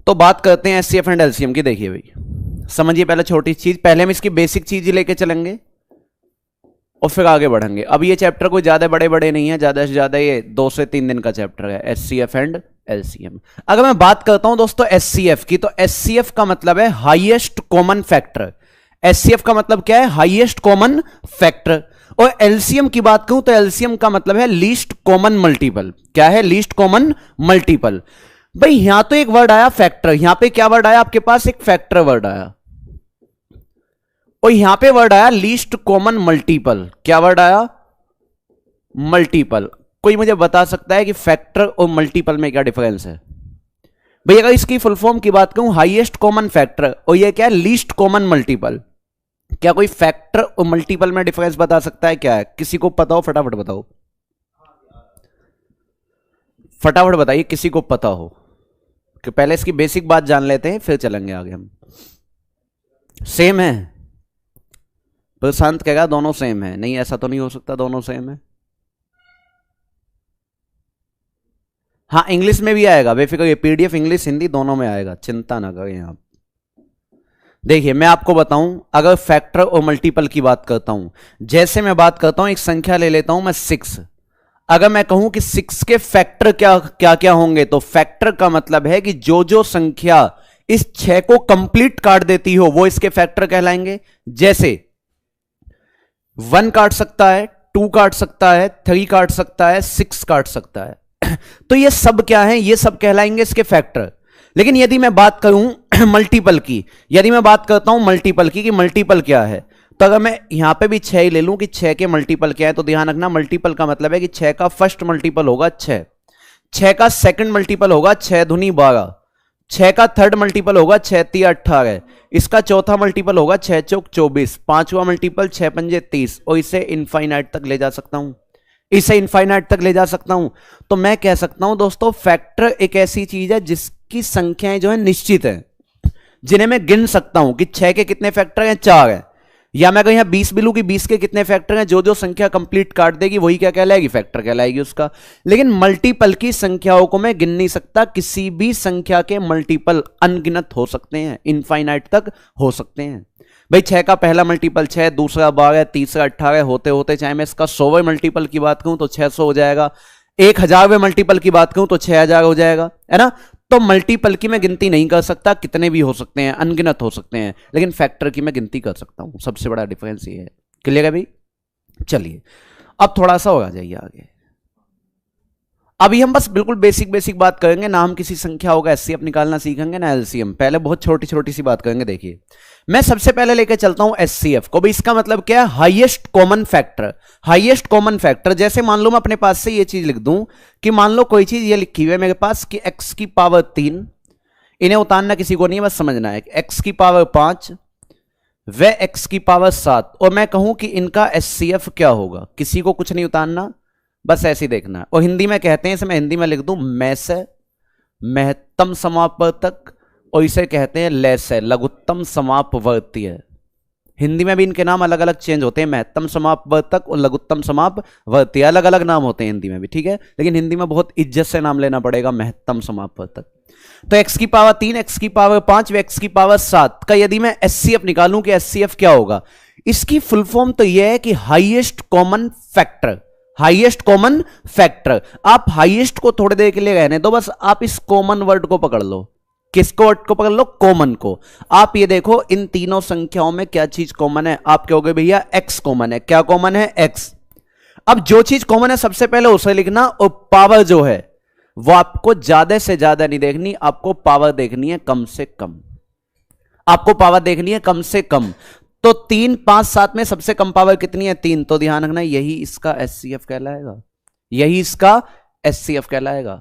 तो बात करते हैं एचसीएफ एंड एलसीएम की। देखिए भाई समझिए, पहले छोटी चीज, पहले हम इसकी बेसिक चीज लेके चलेंगे और फिर आगे बढ़ेंगे। अब ये चैप्टर कोई ज्यादा बड़े बड़े नहीं है, ज्यादा से ज्यादा ये 2 से 3 दिन का चैप्टर है, एचसीएफ एंड एलसीएम। अगर मैं बात करता हूं दोस्तों एचसीएफ की, तो एचसीएफ का मतलब है हाईएस्ट कॉमन फैक्टर। एचसीएफ का मतलब क्या है? Highest common factor. और एलसीएम की बात करूं तो एलसीएम का मतलब है लीस्ट कॉमन मल्टीपल। क्या है? Least common multiple. भाई यहां तो एक वर्ड आया फैक्टर, यहां पे क्या वर्ड आया आपके पास? एक फैक्टर वर्ड आया, और यहां पे वर्ड आया लीस्ट कॉमन मल्टीपल। क्या वर्ड आया? मल्टीपल। कोई मुझे बता सकता है कि फैक्टर और मल्टीपल में क्या डिफरेंस है? भाई अगर इसकी फुल फॉर्म की बात करूं, हाईएस्ट कॉमन फैक्टर, और ये क्या है? Least common multiple. क्या कोई फैक्टर और मल्टीपल में डिफरेंस बता सकता है? क्या है? किसी को पता हो? फटाफट बताओ, फटाफट बताइए किसी को पता हो। कि पहले इसकी बेसिक बात जान लेते हैं फिर चलेंगे आगे हम। सेम है? प्रशांत कहेगा दोनों सेम है। नहीं, ऐसा तो नहीं हो सकता दोनों सेम है। हाँ, इंग्लिश में भी आएगा बेफिक्र, ये पीडीएफ इंग्लिश हिंदी दोनों में आएगा, चिंता ना करें आप। देखिए मैं आपको बताऊं, अगर फैक्टर और मल्टीपल की बात करता हूं, जैसे मैं बात करता हूं, एक संख्या ले लेता हूं मैं 6। अगर मैं कहूं कि 6 के फैक्टर क्या क्या क्या होंगे, तो फैक्टर का मतलब है कि जो जो संख्या इस 6 को कंप्लीट काट देती हो वो इसके फैक्टर कहलाएंगे। जैसे 1 काट सकता है, 2 काट सकता है, 3 काट सकता है, 6 काट सकता है। तो ये सब क्या है? ये सब कहलाएंगे इसके फैक्टर। लेकिन यदि मैं बात करूं मल्टीपल की, यदि मैं बात करता हूं मल्टीपल की कि मल्टीपल क्या है, तो अगर मैं यहां पे भी 6 ही ले लूं कि 6 के मल्टीपल क्या है, तो ध्यान रखना मल्टीपल का मतलब है कि 6 का फर्स्ट मल्टीपल होगा 6, 6 का सेकंड मल्टीपल होगा 6 दूनी 12, 6 का थर्ड मल्टीपल होगा 6 तिया 18, इसका चौथा मल्टीपल होगा 6 चौक 24, पांचवा मल्टीपल 6 पंजे 30, और इसे इनफाइनाइट तक ले जा सकता हूं, इसे इनफाइनाइट तक ले जा सकता हूं। तो मैं कह सकता हूं दोस्तों फैक्टर एक ऐसी चीज है जिसकी संख्याएं जो है निश्चित है, जिन्हें मैं गिन सकता हूं कि 6 के कितने फैक्टर हैं? 4 है। या मैं कहीं 20 भी लूं कि 20 के कितने फैक्टर हैं, जो जो संख्या कंप्लीट काट देगी वही क्या कहलाएगी? फैक्टर कहलाएगी उसका। लेकिन मल्टीपल की संख्याओं को मैं गिन नहीं सकता, किसी भी संख्या के मल्टीपल अनगिनत हो सकते हैं, इनफाइनाइट तक हो सकते हैं। भाई 6 का पहला मल्टीपल 6, दूसरा 12, तीसरा 18, होते होते चाहे मैं इसका 100वें मल्टीपल की बात करूं तो 600 हो जाएगा, 1000वें मल्टीपल की बात करूं तो 6000 हो जाएगा, है ना। तो मल्टीपल की मैं गिनती नहीं कर सकता, कितने भी हो सकते हैं, अनगिनत हो सकते हैं, लेकिन फैक्टर की मैं गिनती कर सकता हूं। सबसे बड़ा डिफरेंस ये है। क्लियर है भाई? चलिए अब थोड़ा सा और आ जाइए आगे। अभी हम बस बिल्कुल बेसिक बात करेंगे ना, हम किसी संख्या होगा एचसीएफ निकालना सीखेंगे ना एलसीएम, पहले बहुत छोटी सी बात करेंगे। देखिए मैं सबसे पहले लेके चलता हूं एचसीएफ को। भाई इसका मतलब क्या है? Highest common factor. Highest common factor, जैसे मान लो मैं अपने पास से ये चीज लिख दूं कि मान लो कोई चीज ये लिखी हुई है मेरे पास कि x की पावर 3, इन्हें उतारना किसी को नहीं है, बस समझना है, x की पावर 5 व x की पावर 7, और मैं कहूं कि इनका एचसीएफ क्या होगा? किसी को कुछ नहीं उतारना, बस ऐसे ही देखना। और हिंदी में कहते हैं, इसे मैं हिंदी में लिख दूं मैसे महत्तम समापवर्तक, और इसे कहते हैं लैसे लघुत्तम समापवर्तीय। हिंदी में भी इनके नाम अलग अलग चेंज होते हैं, महत्तम समापवर्तक और लघुत्तम समापवर्तीय, अलग अलग नाम होते हैं हिंदी में भी, ठीक है। लेकिन हिंदी में बहुत इज्जत से नाम लेना पड़ेगा, महत्तम समापवर्तक। तो x की पावर 3, x की पावर 5 व x की पावर 7 का यदि मैं एचसीएफ निकालूं कि एचसीएफ क्या होगा, इसकी फुल फॉर्म तो यह है कि highest common factor. Highest common factor. आप हाईएस्ट को थोड़ी देर के लिए रहने दो, बस आप इस कॉमन वर्ड को पकड़ लो। किसको वर्ड को पकड़ लो? कॉमन को। आप ये देखो इन तीनों संख्याओं में क्या चीज कॉमन है? आप कहोगे भैया x कॉमन है। क्या कॉमन है? x। अब जो चीज कॉमन है सबसे पहले उसे लिखना, और पावर जो है वो आपको ज्यादा से ज्यादा नहीं देखनी, आपको पावर देखनी है कम से कम। आपको पावर देखनी है कम से कम। तो 3, 5, 7 में सबसे कम पावर कितनी है? 3। तो ध्यान रखना यही इसका एचसीएफ कहलाएगा, यही इसका एचसीएफ कहलाएगा।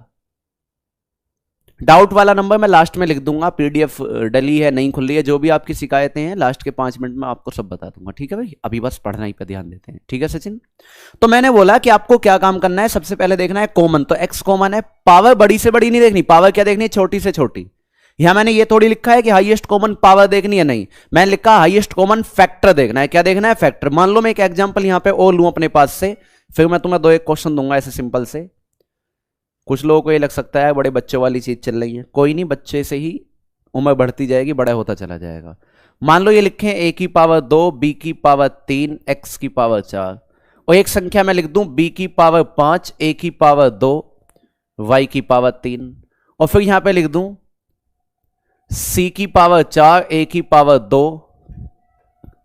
डाउट वाला नंबर मैं लास्ट में लिख दूंगा, पीडीएफ डली है नहीं खुल रही है, जो भी आपकी शिकायतें हैं लास्ट के 5 मिनट में आपको सब बता दूंगा, ठीक है भाई। अभी बस पढ़ाई पे ध्यान देते हैं, ठीक है सचिन। तो मैंने बोला कि आपको क्या काम करना है, सबसे पहले देखना है कॉमन। तो एक्स कॉमन है, पावर बड़ी से बड़ी नहीं देखनी, पावर क्या देखनी है? छोटी से छोटी। यहां मैंने ये थोड़ी लिखा है कि हाईएस्ट कॉमन पावर देखनी है, नहीं, मैंने लिखा हाईएस्ट कॉमन फैक्टर देखना है। क्या देखना है? फैक्टर। मान लो मैं एक एग्जांपल यहां पे और लूं अपने पास से, फिर मैं तुम्हें 2 एक क्वेश्चन दूंगा ऐसे सिंपल से। कुछ लोगों को ये लग सकता है बड़े बच्चों वाली चीज चल रही है, कोई नहीं, बच्चे से ही उम्र बढ़ती जाएगी, बड़ा होता चला जाएगा। मान लो ये लिखें a की पावर 2, b की पावर 3, x की पावर 4, और एक संख्या मैं लिख दूं b की पावर 5, a की पावर 2, y की पावर 3, और फिर यहां पे लिख दूं c की पावर 4, a की पावर 2,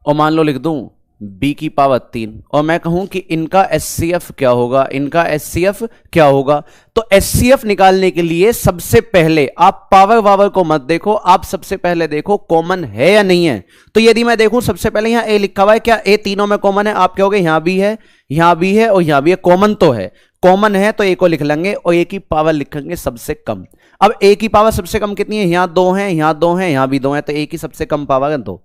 और मान लो लिख दूं b की पावर 3, और मैं कहूं कि इनका एचसीएफ क्या होगा, इनका एचसीएफ क्या होगा। तो एचसीएफ निकालने के लिए सबसे पहले आप पावर वावर को मत देखो, आप सबसे पहले देखो कॉमन है या नहीं है। तो यदि मैं देखूं सबसे पहले यहां a लिखा हुआ है, क्या a तीनों में कॉमन है? आप कहोगे यहां भी है, यहां भी है और यहां भी है, कॉमन तो है। कॉमन है तो a को लिख लेंगे और a की पावर लिखेंगे सबसे कम। अब a की पावर सबसे कम कितनी है? यहां 2 है, यहां 2 है, यहां भी 2 है, तो a की सबसे कम पावर है 2।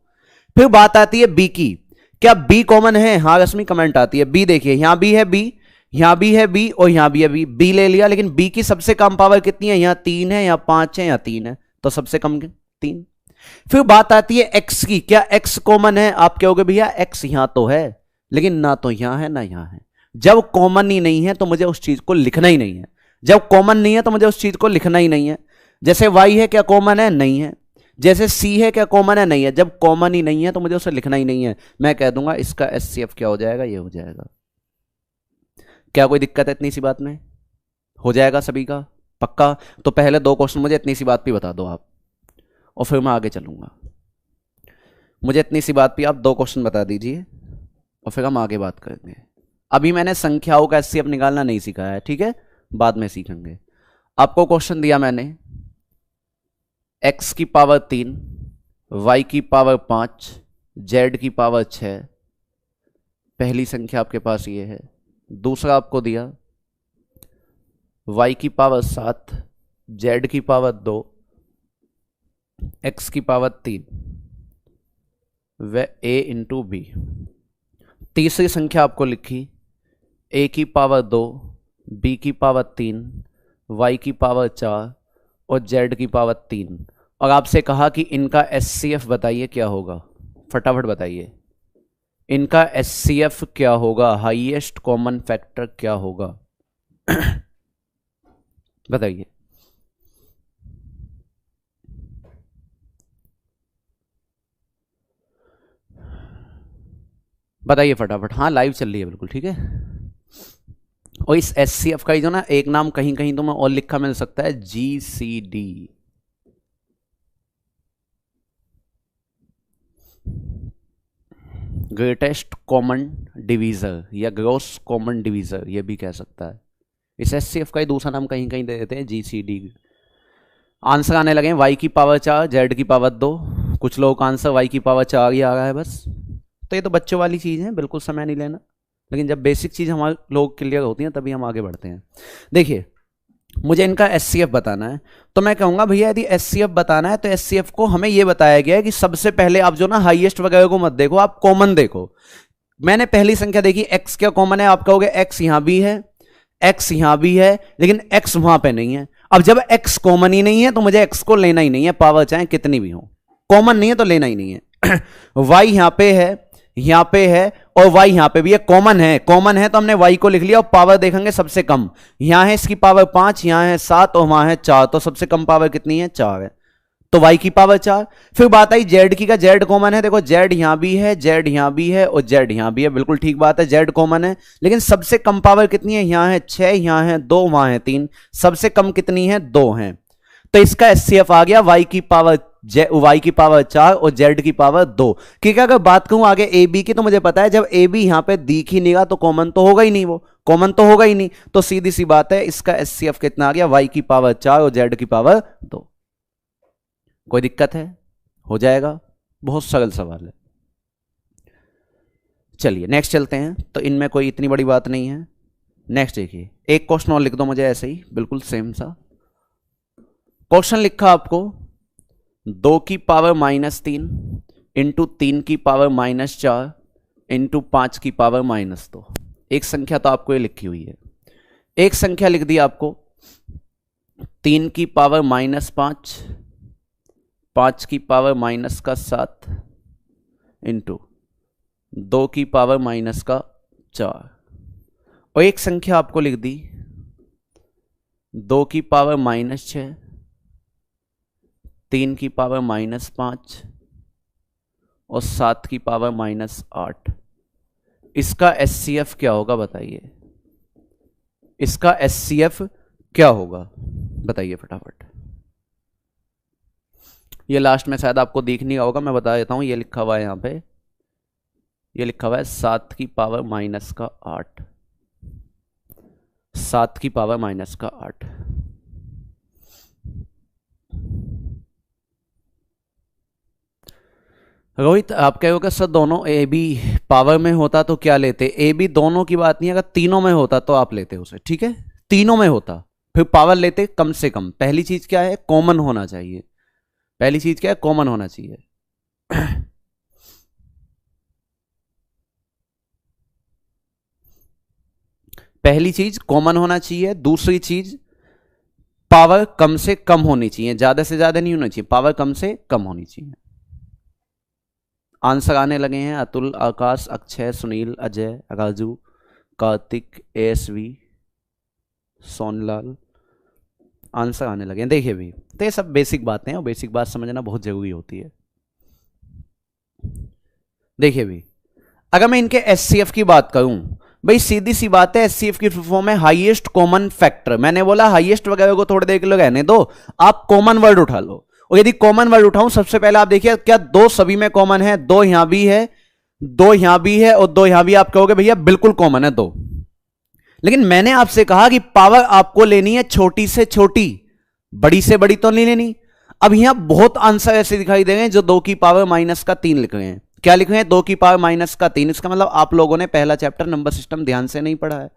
फिर बात आती है b की, क्या b कॉमन है? हाँ रश्मि कमेंट आती है। b देखिए यहां भी है b, यहां भी है b और यहां भी है b, b ले लिया, लेकिन b की सबसे कम पावर कितनी है? यहां 3 है, यहां 5 है, यहां 3 है, तो सबसे कम 3। फिर बात आती है x की, क्या x कॉमन है? आप कहोगे भैया x यहां तो है, लेकिन ना तो यहां है ना यहां है। जब कॉमन ही नहीं है तो मुझे उस चीज को लिखना ही नहीं है, जब कॉमन नहीं है तो मुझे उस चीज को लिखना ही नहीं है। जैसे y है, क्या कॉमन है? नहीं है। जैसे C है, क्या कॉमन है? नहीं है। जब कॉमन ही नहीं है तो मुझे उसे लिखना ही नहीं है, मैं कह दूंगा इसका एचसीएफ क्या हो जाएगा? ये हो जाएगा। क्या कोई दिक्कत है इतनी सी बात में? हो जाएगा सभी का पक्का? तो पहले 2 क्वेश्चन मुझे इतनी सी बात पे बता दो आप, और फिर मैं आगे चलूंगा। मुझे इतनी सी बात पे आप 2 क्वेश्चन बता दीजिए और फिर हम आगे बात करेंगे। अभी मैंने संख्याओं का एचसीएफ निकालना नहीं सिखाया है, ठीक है, बाद में सीखेंगे। आपको क्वेश्चन दिया मैंने x की पावर 3, y की पावर 5, z की पावर 6, पहली संख्या आपके पास ये है। दूसरा आपको दिया y की पावर 7, z की पावर 2, x की पावर 3 व a इंटू बी। तीसरी संख्या आपको लिखी a की पावर 2, b की पावर 3, y की पावर 4 और z की पावर 3, और आपसे कहा कि इनका एचसीएफ बताइए क्या होगा। फटाफट बताइए इनका एचसीएफ क्या होगा, हाईएस्ट कॉमन फैक्टर क्या होगा? बताइए। बताइए फटाफट। हाँ लाइव चल रही है बिल्कुल, ठीक है। और इस एचसीएफ का ही जो ना एक नाम कहीं कहीं तो मैं और लिखा मिल सकता है, जीसीडी। ग्रेटेस्ट कॉमन डिवीजर या ग्रॉस कॉमन डिवीजर, ये भी कह सकता है। इस एचसीएफ का ही दूसरा नाम कहीं कहीं दे देते हैं, जीसीडी। आंसर आने लगे y की पावर 4, z की पावर 2। कुछ लोगों का आंसर y की पावर 4 ही आ रहा है बस। तो ये तो बच्चों वाली चीज़ है, बिल्कुल समय नहीं लेना, लेकिन जब बेसिक चीज़ हमारे लोग क्लियर होती हैं तभी हम आगे बढ़ते हैं। देखिए मुझे इनका एचसीएफ बताना है, तो मैं कहूँगा भैया यदि एचसीएफ बताना है तो एचसीएफ को हमें यह बताया गया है कि सबसे पहले आप जो ना हाईएस्ट वगैरह को मत देखो, आप कॉमन देखो। मैंने पहली संख्या देखी x क्या कॉमन है? आप कहोगे x यहां भी है, x यहां भी है, लेकिन x वहां पे नहीं है। अब जब x कॉमन ही नहीं है तो मुझे x को लेना ही नहीं है, पावर चाहे कितनी भी हो, कॉमन नहीं है तो लेना ही नहीं है। y यहां पे है, यहां पे है और y यहां पे भी है, कॉमन है। कॉमन है तो हमने y को लिख लिया और पावर देखेंगे सबसे कम। यहां है इसकी पावर 5, यहां है 7 और वहां है 4, तो सबसे कम पावर कितनी है? 4 है, तो y की पावर 4। फिर बात आई z की, का z कॉमन है। देखो z यहां भी है, z यहां भी है और z यहां भी है, बिल्कुल ठीक बात है, z कॉमन है, लेकिन सबसे कम पावर कितनी है? यहां है 6, यहां है 2, वहां है 3, सबसे कम कितनी है? 2 है। तो इसका एचसीएफ आ गया y की पावर 4 और z की पावर 2। क्योंकि अगर बात कहूं आगे ए बी की, तो मुझे पता है जब ए बी यहां पे दिख ही नहीं रहा तो कॉमन तो होगा ही नहीं, वो कॉमन तो होगा ही नहीं, तो सीधी सी बात है इसका एचसीएफ कितना आ गया? y की पावर 4 और z की पावर 2। कोई दिक्कत है? हो जाएगा, बहुत सरल सवाल है। चलिए नेक्स्ट चलते हैं, तो इनमें कोई इतनी बड़ी बात नहीं है। नेक्स्ट देखिए, एक क्वेश्चन और लिख दो मुझे ऐसे ही बिल्कुल सेम सा क्वेश्चन लिखा आपको 2 की पावर -3 इंटू 3 की पावर -4 इंटू 5 की पावर -2। एक संख्या तो आपको ये लिखी हुई है, एक संख्या लिख दी आपको 3 की पावर -5, 5 की पावर -7 इंटू 2 की पावर -4, और एक संख्या आपको लिख दी 2 की पावर -6, 3 की पावर -5 और 7 की पावर -8। इसका एचसीएफ क्या होगा बताइए, इसका एचसीएफ क्या होगा बताइए फटाफट। ये लास्ट में शायद आपको दिख नहीं होगा, मैं बता देता हूं, ये लिखा हुआ है यहां पे, ये लिखा हुआ है 7 की पावर -8, 7 की पावर -8। रोहित आप कहोगे सर दोनों ए बी पावर में होता तो क्या लेते, ए बी दोनों की बात नहीं, अगर तीनों में होता तो आप लेते उसे, ठीक है, तीनों में होता फिर पावर लेते कम से कम। पहली चीज क्या है, कॉमन होना चाहिए, पहली चीज क्या है, कॉमन होना चाहिए। पहली चीज कॉमन होना चाहिए, दूसरी चीज पावर कम से कम होनी चाहिए, ज्यादा से ज्यादा नहीं होना चाहिए, पावर कम से कम होनी चाहिए। आंसर आने लगे हैं, अतुल, आकाश, अक्षय, सुनील, अजय, राजू, कार्तिक, एसवी, सोनलाल, आंसर आने लगे हैं। देखिए भी तो ये सब बेसिक बातें हैं और बेसिक बात समझना बहुत जरूरी होती है। देखिए भी अगर मैं इनके एचसीएफ की बात करूं, भाई सीधी सी बात है, एचसीएफ की फुल फॉर्म है हाईएस्ट कॉमन फैक्टर। मैंने बोला हाईएस्ट वगैरह को थोड़ी देर के लिए रहने दो, आप कॉमन वर्ड उठा लो। और यदि कॉमन वर्ड उठाऊं, सबसे पहले आप देखिए क्या दो सभी में कॉमन है, दो यहां भी है, दो यहां भी है और दो यहां भी। आप कहोगे भैया बिल्कुल कॉमन है दो, लेकिन मैंने आपसे कहा कि पावर आपको लेनी है छोटी से छोटी, बड़ी से बड़ी तो नहीं लेनी। अब यहां बहुत आंसर ऐसे दिखाई दे रहे हैं जो 2 की पावर -3 लिख रहे हैं। क्या लिख रहे हैं, 2 की पावर -3। इसका मतलब आप लोगों ने पहला चैप्टर नंबर सिस्टम ध्यान से नहीं पढ़ा है।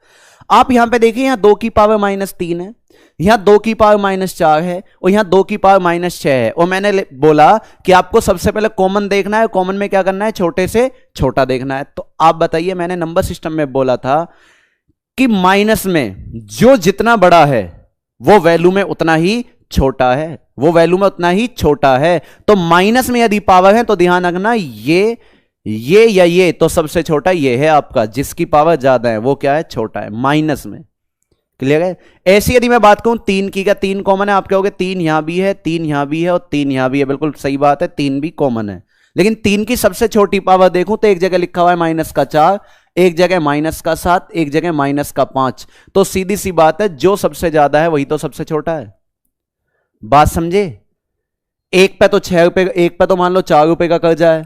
आप यहां पे देखिए, यहां 2 की पावर -3 है, यहां 2 की पावर -4 है और यहां 2 की पावर -6 है। और मैंने बोला कि आपको सबसे पहले कॉमन देखना है, कॉमन में क्या करना है, छोटे से छोटा देखना है। तो आप बताइए, मैंने नंबर सिस्टम में बोला था कि माइनस में जो जितना बड़ा है वो वैल्यू में उतना ही छोटा है, वो वैल्यू में उतना ही छोटा है। तो माइनस में यदि पावर है तो ध्यान रखना ये या ये, तो सबसे छोटा ये है आपका, जिसकी पावर ज्यादा है वो क्या है, छोटा है माइनस में। क्लियर है। ऐसी यदि मैं बात करूं 3 की, क्या 3 कॉमन है, आप कहोगे 3 यहां भी है, 3 यहां भी है और 3 यहां भी है। बिल्कुल सही बात है, 3 भी कॉमन है, लेकिन 3 की सबसे छोटी पावर देखूं तो एक जगह लिखा हुआ है -4, एक जगह -7, एक जगह -5। तो सीधी सी बात है, जो सबसे ज्यादा है वही तो सबसे छोटा है। बात समझे। एक पे तो 6 रुपए, एक पे तो मान लो 4 रुपए का कर्जा है,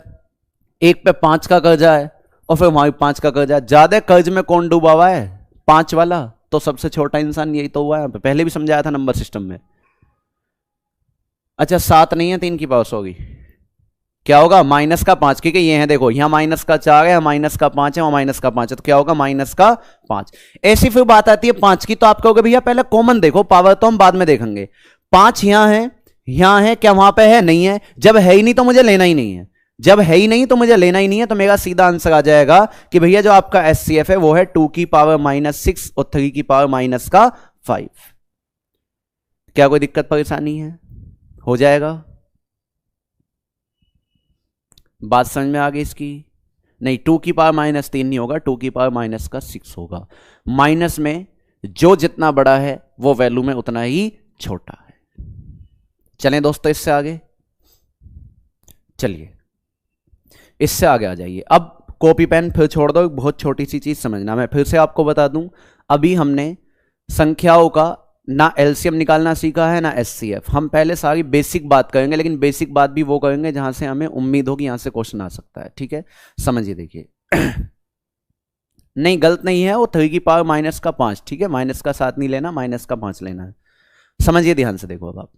एक पे 5 का कर्जा है और फिर वहां 5 का कर्जा है। ज्यादा कर्ज में कौन डूबा हुआ है, 5 वाला। तो सबसे छोटा इंसान यही तो हुआ है, पहले भी समझाया था नंबर सिस्टम में। अच्छा 7 नहीं है, 3 की पावर होगी, क्या होगा -5, क्योंकि ये है देखो, यहां -4 है, -5 है, वहां -5 है, तो क्या होगा -5। ऐसी फिर बात आती है 5 की, तो आप कहोगे भैया पहले कॉमन देखो, पावर तो हम बाद में देखेंगे। 5 यहां है, क्या वहां पे है, नहीं है। जब है ही नहीं तो मुझे लेना ही नहीं है, जब है ही नहीं तो मुझे लेना ही नहीं है। तो मेरा सीधा आंसर आ जाएगा कि भैया जो आपका एचसीएफ है वो है 2 की पावर -6 और 3 की पावर -5। क्या कोई दिक्कत परेशानी है, हो जाएगा। बात समझ में आ गई इसकी। नहीं, 2 की पावर -3 नहीं होगा, 2 की पावर -6 होगा। माइनस में जो जितना बड़ा है वो वैल्यू में उतना ही छोटा है। चलें दोस्तों इससे आगे, चलिए इससे आगे आ जाइए। अब कॉपी पेन फिर छोड़ दो, बहुत छोटी सी चीज समझना। मैं फिर से आपको बता दूं, अभी हमने संख्याओं का ना एलसीएम निकालना सीखा है ना एचसीएफ। हम पहले सारी बेसिक बात करेंगे, लेकिन बेसिक बात भी वो करेंगे जहां से हमें उम्मीद होगी यहां से क्वेश्चन आ सकता है। ठीक है, समझिए। देखिए नहीं, गलत नहीं है वो, 3 की पावर -5। ठीक है, -7 नहीं लेना, -5 लेना है। समझिए ध्यान से, देखो अब आप,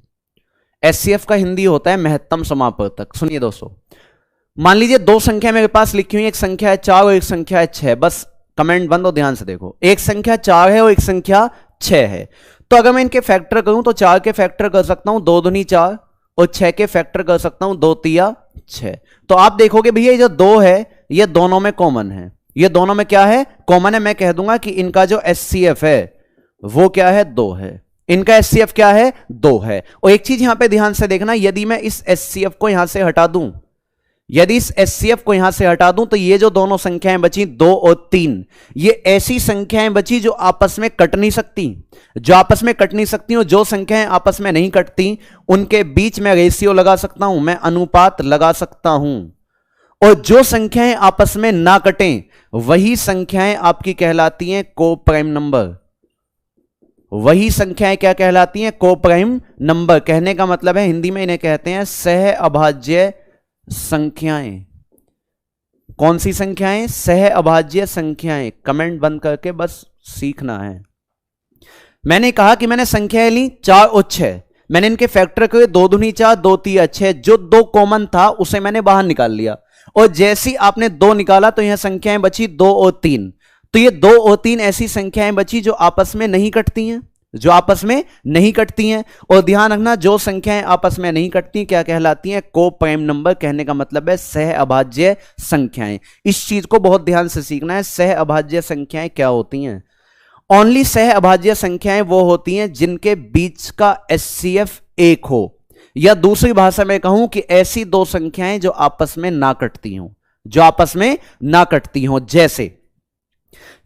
एचसीएफ का हिंदी होता है महत्तम समापवर्तक। सुनिए दोस्तों, मान लीजिए दो संख्या मेरे पास लिखी हुई, एक संख्या है 4 और एक संख्या है 6। बस कमेंट बंद और ध्यान से देखो, एक संख्या 4 है और एक संख्या 6 है। तो अगर मैं इनके फैक्टर करूं तो 4 के फैक्टर कर सकता हूं 2 दूनी 4 और 6 के फैक्टर कर सकता हूं 2 तिया 6। तो आप देखोगे भैया ये जो 2 है ये दोनों में कॉमन है, ये दोनों में क्या है, कॉमन है। मैं कह दूंगा कि इनका जो एचसीएफ है वो क्या है, 2 है। इनका एचसीएफ क्या है, 2 है। और एक चीज यहां पे ध्यान से देखना, यदि मैं इस एचसीएफ को यहां से हटा दूं, यदि इस HCF को यहां से हटा दूं तो ये जो दोनों संख्याएं बची 2 और 3, ये ऐसी संख्याएं बची जो आपस में कट नहीं सकती। जो आपस में कट नहीं सकती और जो संख्याएं आपस में नहीं कटती उनके बीच में रेशियो लगा सकता हूं, मैं अनुपात लगा सकता हूं। और जो संख्याएं आपस में ना कटें वही संख्याएं आपकी कहलाती हैं को प्राइम नंबर। वही संख्याएं क्या कहलाती हैं? को प्राइम नंबर। कहने का मतलब है हिंदी में इन्हें कहते हैं सह अभाज्य संख्याएं। कौन सी संख्याएं? सह अभाज्य संख्याएं। कमेंट बंद करके बस सीखना है। मैंने कहा कि मैंने संख्याएं ली 4 और 6, मैंने इनके फैक्टर करे 2 दूनी 4 2 3 6, जो 2 कॉमन था उसे मैंने बाहर निकाल लिया। और जैसी आपने 2 निकाला तो यह संख्याएं बची 2 और 3। तो ये 2 और 3 ऐसी संख्याएं बची जो आपस में नहीं कटती हैं, जो आपस में नहीं कटती हैं। और ध्यान रखना जो संख्याएं आपस में नहीं कटती क्या कहलाती हैं? को प्राइम नंबर। कहने का मतलब है सह अभाज्य संख्याएं। इस चीज को बहुत ध्यान से सीखना है। सह अभाज्य संख्याएं क्या होती हैं? ओनली सह अभाज्य संख्याएं वो होती हैं जिनके बीच का HCF 1 हो, या दूसरी भाषा में कहूं कि ऐसी 2 संख्याएं जो आपस में ना कटती हों, जो आपस में ना कटती हों।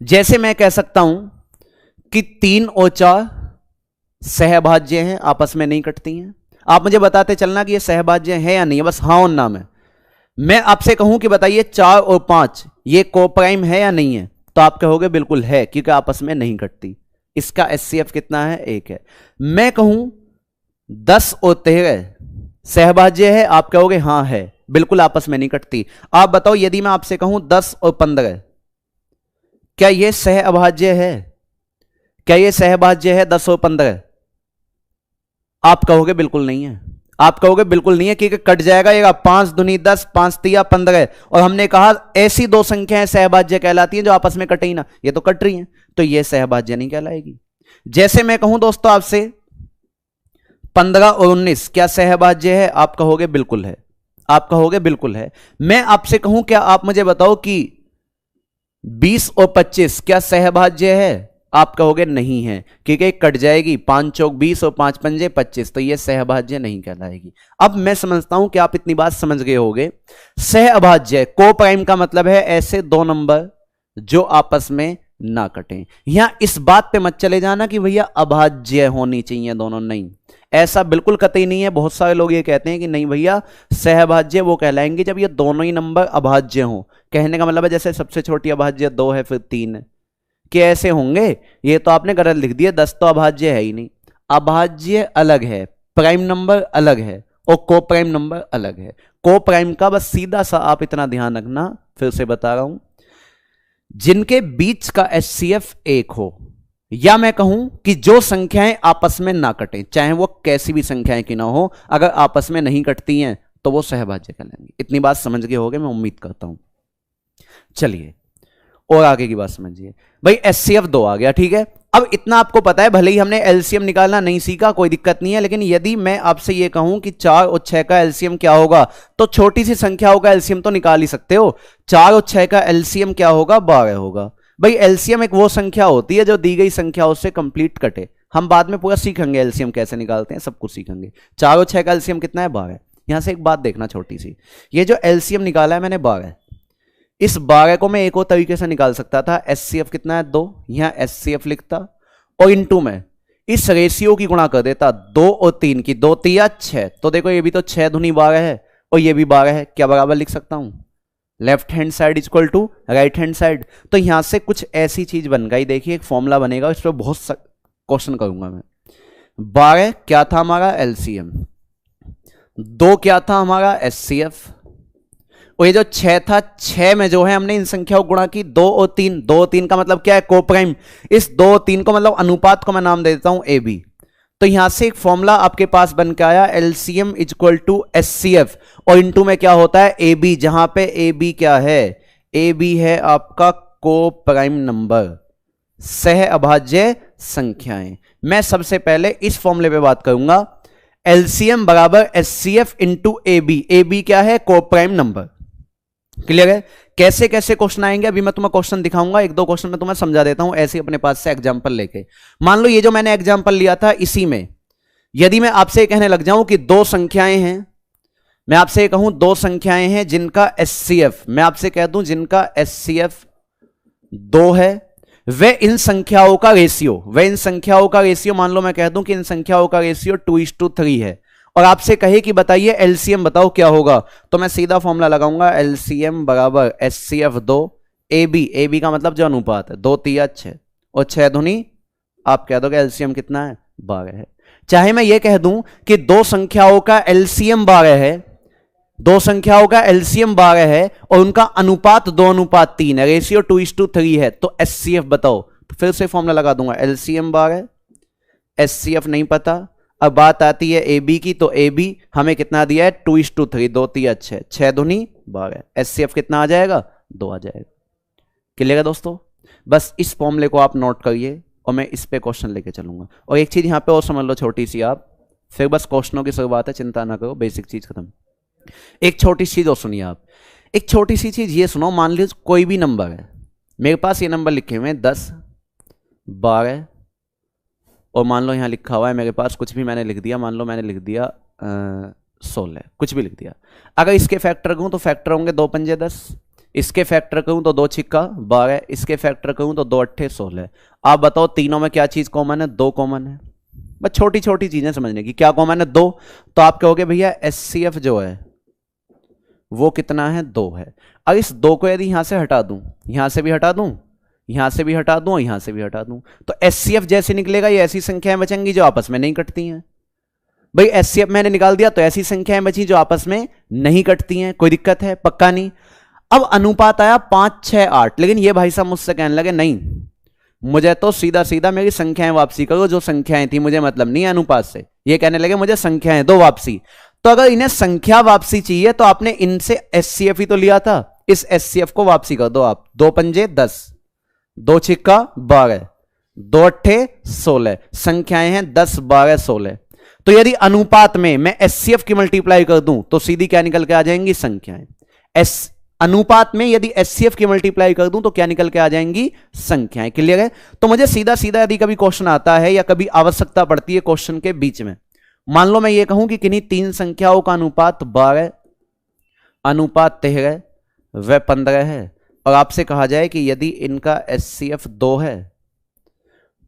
जैसे मैं कह सकता हूं कि 3 और 4 सहभाज्य हैं, आपस में नहीं कटती हैं। आप मुझे बताते चलना कि ये सहभाज्य है या नहीं है, बस हाँ और ना में। मैं आपसे कहूं कि बताइए 4 और 5 ये को प्राइम है या नहीं है, तो आप कहोगे बिल्कुल है, क्योंकि आपस में नहीं कटती। इसका HCF कितना है? 1 है। मैं कहूं 10 और 13 सहभाज्य है, आप कहोगे हाँ है, बिल्कुल आपस में नहीं कटती। आप बताओ यदि मैं आपसे कहूं 10 और 15 क्या यह सह अभाज्य है? क्या यह सहभाज्य है 10 और 15? आप कहोगे बिल्कुल नहीं है। आप कहोगे बिल्कुल नहीं है क्योंकि कट जाएगा। ये 5 दूनी 10 5 तिया 15, और हमने कहा ऐसी 2 संख्याएं सहभाज्य कहलाती हैं जो आपस में कटे ही ना। ये तो कट रही हैं, तो ये सहभाज्य नहीं कहलाएगी। जैसे मैं कहूं दोस्तों आपसे 15 और 19 क्या सहभाज्य है? आप कहोगे बिल्कुल है। आप कहोगे बिल्कुल है। मैं आपसे कहूं क्या आप मुझे बताओ कि 20 और 25 क्या सहभाज्य है? आप कहोगे नहीं है, क्योंकि कट जाएगी। 5 चौक 20 और 5 पंजे 25, तो यह सहभाज्य नहीं कहलाएगी। अब मैं समझता हूं कि आप इतनी बात समझ गए होंगे। सह अभाज्य को प्राइम का मतलब है ऐसे 2 नंबर जो आपस में ना कटें। यहां इस बात पे मत चले जाना कि भैया अभाज्य होनी चाहिए दोनों, नहीं, ऐसा बिल्कुल कतई नहीं है। बहुत सारे लोग ये कहते हैं कि नहीं भैया सहभाज्य वो कहलाएंगे जब ये दोनों ही नंबर अभाज्य हों। कहने का मतलब है जैसे सबसे छोटी अभाज्य 2 है फिर 3 है, कि ऐसे होंगे। ये तो आपने गलत लिख दिया, 10 तो अभाज्य है ही नहीं। अभाज्य अलग है, प्राइम नंबर अलग है, और को प्राइम नंबर अलग है। को प्राइम का बस सीधा सा आप इतना ध्यान रखना, फिर से बता रहा हूं, जिनके बीच का HCF 1 हो, या मैं कहूं कि जो संख्याएं आपस में ना कटें, चाहे वो कैसी भी संख्याएं की ना हो, अगर आपस में नहीं कटती हैं तो वो सहभाज्य कहलाएंगे। इतनी बात समझ गए होगे, मैं उम्मीद करता हूं। चलिए और आगे की बात समझिए। भाई HCF 2 आ गया, ठीक है। अब इतना आपको पता है, भले ही हमने LCM निकालना नहीं सीखा, कोई दिक्कत नहीं है। लेकिन यदि मैं आपसे ये कहूं कि 4 और 6 का LCM क्या होगा, तो छोटी सी संख्याओं का LCM तो निकाल ही सकते हो। 4 और 6 का LCM क्या होगा? 12 होगा। भाई LCM एक वो संख्या होती है जो दी गई संख्याओं से कंप्लीट कटे। हम बाद में पूरा सीखेंगे LCM कैसे निकालते हैं, सब कुछ सीखेंगे। 4 और 6 का LCM कितना है? 12। यहां से एक बात देखना छोटी सी, ये जो LCM निकाला है मैंने 12, इस 12 को मैं एक और तरीके से निकाल सकता था। HCF कितना है? 2। यहां HCF लिखता और इनटू में इस रेशियो की गुणा कर देता 2 और 3 की, 2 तिया 6। तो देखो ये भी तो 6 दूनी 12 है और ये भी 12 है। क्या बराबर लिख सकता हूं? Left hand side is equal to right hand side. तो यहां से कुछ ऐसी चीज बन गई। देखिए एक फॉर्मूला बनेगा, इस पर बहुत क्वेश्चन करूंगा मैं। 12 क्या था हमारा? LCM। 2 क्या था हमारा? HCF। और ये जो 6 था, 6 में जो है हमने इन संख्याओं को गुणा की 2 और 3। 2 और 3 का मतलब क्या है? को प्राइम। इस 2 और 3 को मतलब अनुपात को मैं नाम दे देता हूं AB। तो यहां से एक फॉर्मूला आपके पास बन के आया, LCM is equal to HCF, और इनटू में क्या होता है? AB, जहां पे AB क्या है? AB है आपका को प्राइम नंबर, सह अभाज्य संख्याएं। मैं सबसे पहले इस फॉर्मूले पे बात करूंगा। LCM बराबर HCF इंटू AB। AB क्या है? को प्राइम नंबर। क्लियर है? कैसे कैसे क्वेश्चन आएंगे अभी मैं तुम्हें क्वेश्चन दिखाऊंगा। 1-2 क्वेश्चन में तुम्हें समझा देता हूं ऐसे अपने पास से एग्जांपल लेके। मान लो ये जो मैंने एग्जांपल लिया था, इसी में यदि मैं आपसे कहने लग जाऊं कि 2 संख्याएं हैं मैं आपसे ये कहूं दो संख्याएं हैं जिनका एचसीएफ, मैं आपसे कह दूं जिनका एचसीएफ 2 है, वे इन संख्याओं का रेशियो, मान लो मैं कह दूं कि इन संख्याओं का रेशियो 2:3 है, और आपसे कहे कि बताइए एलसीएम बताओ क्या होगा, तो मैं सीधा फॉर्मूला लगाऊंगा, एलसीएम बराबर एचसीएफ 2 ए बी का मतलब जो अनुपात है 2 3 6 और 6 दूनी आप कह दोगे एलसीएम कितना है 12 है। चाहे मैं ये कह दूं कि दो संख्याओं का एलसीएम 12 है, दो संख्याओं का एलसीएम 12 है और उनका अनुपात 2:3 है, रेशियो 2:3 है, तो एचसीएफ बताओ, तो फिर से फॉर्मूला लगा दूंगा, एलसीएम 12, एचसीएफ नहीं पता। अब बात आती है ए बी की, तो ए बी हमें कितना दिया है 2:3, 2 3 6 6 दूनी 12, एचसीएफ कितना आ जाएगा 2 आ जाएगा। क्लियर है दोस्तों, बस इस फॉर्मूले को आप नोट करिए और मैं इस पे क्वेश्चन लेके चलूंगा। और एक चीज यहां पे और समझ लो छोटी सी, आप फिर बस क्वेश्चनों की शुरुआत है, चिंता ना करो, बेसिक चीज खत्म। एक छोटी चीज और सुनिए आप, एक छोटी सी चीज ये सुनो, मान लीजिए कोई भी नंबर है, मेरे पास ये नंबर लिखे हुए हैं 10 12 और मान लो यहां लिखा हुआ है मेरे पास कुछ भी मैंने लिख दिया, मान लो मैंने लिख दिया 16, कुछ भी लिख दिया। अगर इसके फैक्टर कहूं तो फैक्टर होंगे 2 पंजे 10, इसके फैक्टर कहूं तो 2 छिक्का 12, इसके फैक्टर कहूं तो 2 अट्ठे 16। आप बताओ तीनों में क्या चीज कॉमन है, 2 कॉमन है। बस छोटी छोटी चीजें समझने की, क्या कॉमन है 2, तो आप कहोगे भैया एचसीएफ जो है वो कितना है 2 है। अब इस 2 को यदि यहां से हटा दूं, यहां से भी हटा दूं, यहां से भी हटा दूं और यहां से भी हटा दूं, तो एचसीएफ जैसे निकलेगा ये ऐसी संख्याएं बचेंगी जो आपस में नहीं कटती हैं। भाई एचसीएफ मैंने निकाल दिया तो ऐसी संख्याएं बची जो आपस में नहीं कटती हैं, कोई दिक्कत है, पक्का नहीं। अब अनुपात आया 5 6 8, लेकिन ये भाई साहब मुझसे कहने लगे नहीं मुझे तो सीधा सीधा मेरी संख्याएं वापसी करो, जो संख्याएं थी मुझे मतलब नहीं है अनुपात से, ये कहने लगे मुझे संख्याएं दो वापसी। तो अगर इन्हें संख्या वापसी चाहिए तो आपने इनसे एचसीएफ ही तो लिया था, इस एचसीएफ को वापसी कर दो आप, 2 पंजे 10, 2 छिक्का 12, 2 अट्ठे 16, संख्याएं हैं 10 12 16। तो यदि अनुपात में मैं एचसीएफ की मल्टीप्लाई कर दूं तो सीधी क्या निकल के आ जाएंगी संख्याएं। अनुपात में यदि एचसीएफ की मल्टीप्लाई कर दूं तो क्या निकल के आ जाएंगी संख्याएं। क्लियर है, तो मुझे सीधा सीधा यदि कभी क्वेश्चन आता है या कभी आवश्यकता पड़ती है क्वेश्चन के बीच में, मान लो मैं ये कहूं कि किन्हीं 3 संख्याओं का अनुपात 12 अनुपात 13 व 15 है और आपसे कहा जाए कि यदि इनका एचसीएफ 2 है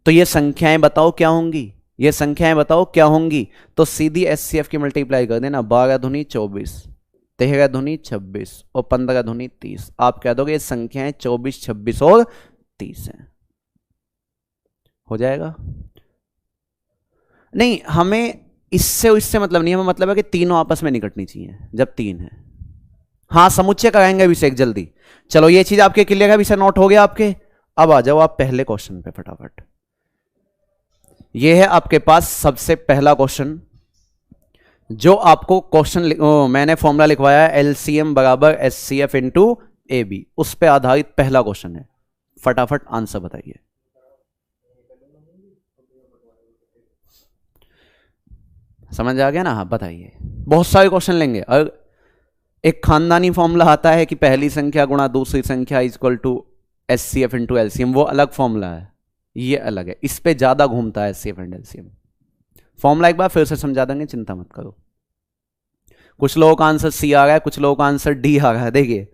तो ये संख्याएं बताओ क्या होंगी, ये संख्याएं बताओ क्या होंगी, तो सीधी एचसीएफ की मल्टीप्लाई कर देना, 12 दूनी 24, 13 दूनी 26 और 15 दूनी 30। आप कह दोगे ये संख्याएं 24 26 और 30 हैं, हो जाएगा। नहीं, हमें इससे मतलब नहीं, हमें मतलब है कि तीनों आपस में नहीं कटनी चाहिए जब 3 है। हाँ समुच्चय कराएंगे अभी से एक जल्दी। चलो ये चीज आपके क्लियर है, विषय नोट हो गया आपके। अब आ जाओ आप पहले क्वेश्चन पे फटाफट। ये है आपके पास सबसे पहला क्वेश्चन जो आपको क्वेश्चन मैंने फॉर्मूला लिखवाया है एलसीएम बराबर एचसीएफ इंटू ए बी, उस पर आधारित पहला क्वेश्चन है। फटाफट आंसर बताइए। समझ आ गया ना? हाँ बताइए। बहुत सारे क्वेश्चन लेंगे और एक खानदानी फॉर्मूला आता है कि पहली संख्या गुणा दूसरी संख्या equal to HCF into LCM, वो अलग फॉर्मूला है, ये अलग है, इस पे ज्यादा घूमता है एचसीएफ एंड एलसीएम। फॉर्मूला एक बार फिर से समझा देंगे, चिंता मत करो। कुछ लोगों का आंसर सी आ रहा है, कुछ लोगों का आंसर डी आ रहा है। देखिए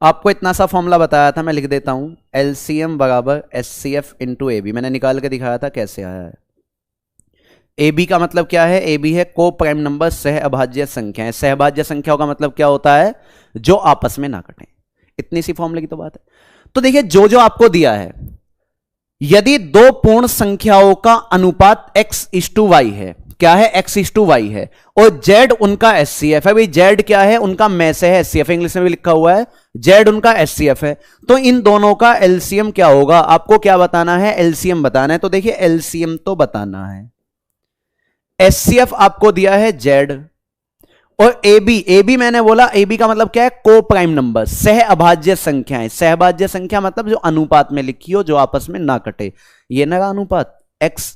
आपको इतना सा फॉर्मूला बताया था, मैं लिख देता हूं, एलसीएम बराबर एचसीएफ इंटू ए बी। मैंने निकाल के दिखाया था कैसे आया है। ए बी का मतलब क्या है? ए बी है को प्राइम नंबर सह अभाज्य संख्या है। सहभाज्य संख्याओं का मतलब क्या होता है? जो आपस में ना कटें। इतनी सी फॉर्मूले की तो बात है। तो देखिए जो जो आपको दिया है, यदि दो पूर्ण संख्याओं का अनुपात x:y है, क्या है? x:y है, और z उनका एचसीएफ है। भाई z क्या है? उनका में से है एचसीएफ, इंग्लिश में भी लिखा हुआ है, z उनका एचसीएफ है। तो इन दोनों का एलसीएम क्या होगा? आपको क्या बताना है? एलसीएम बताना है। तो देखिए एलसीएम तो बताना है। एचसीएफ आपको दिया है z और ए बी मैंने बोला ए बी का मतलब क्या है? को प्राइम नंबर, सह अभाज्य संख्याएं। सहभाज्य संख्या मतलब जो अनुपात में लिखी हो, जो आपस में ना कटे। ये ना अनुपात x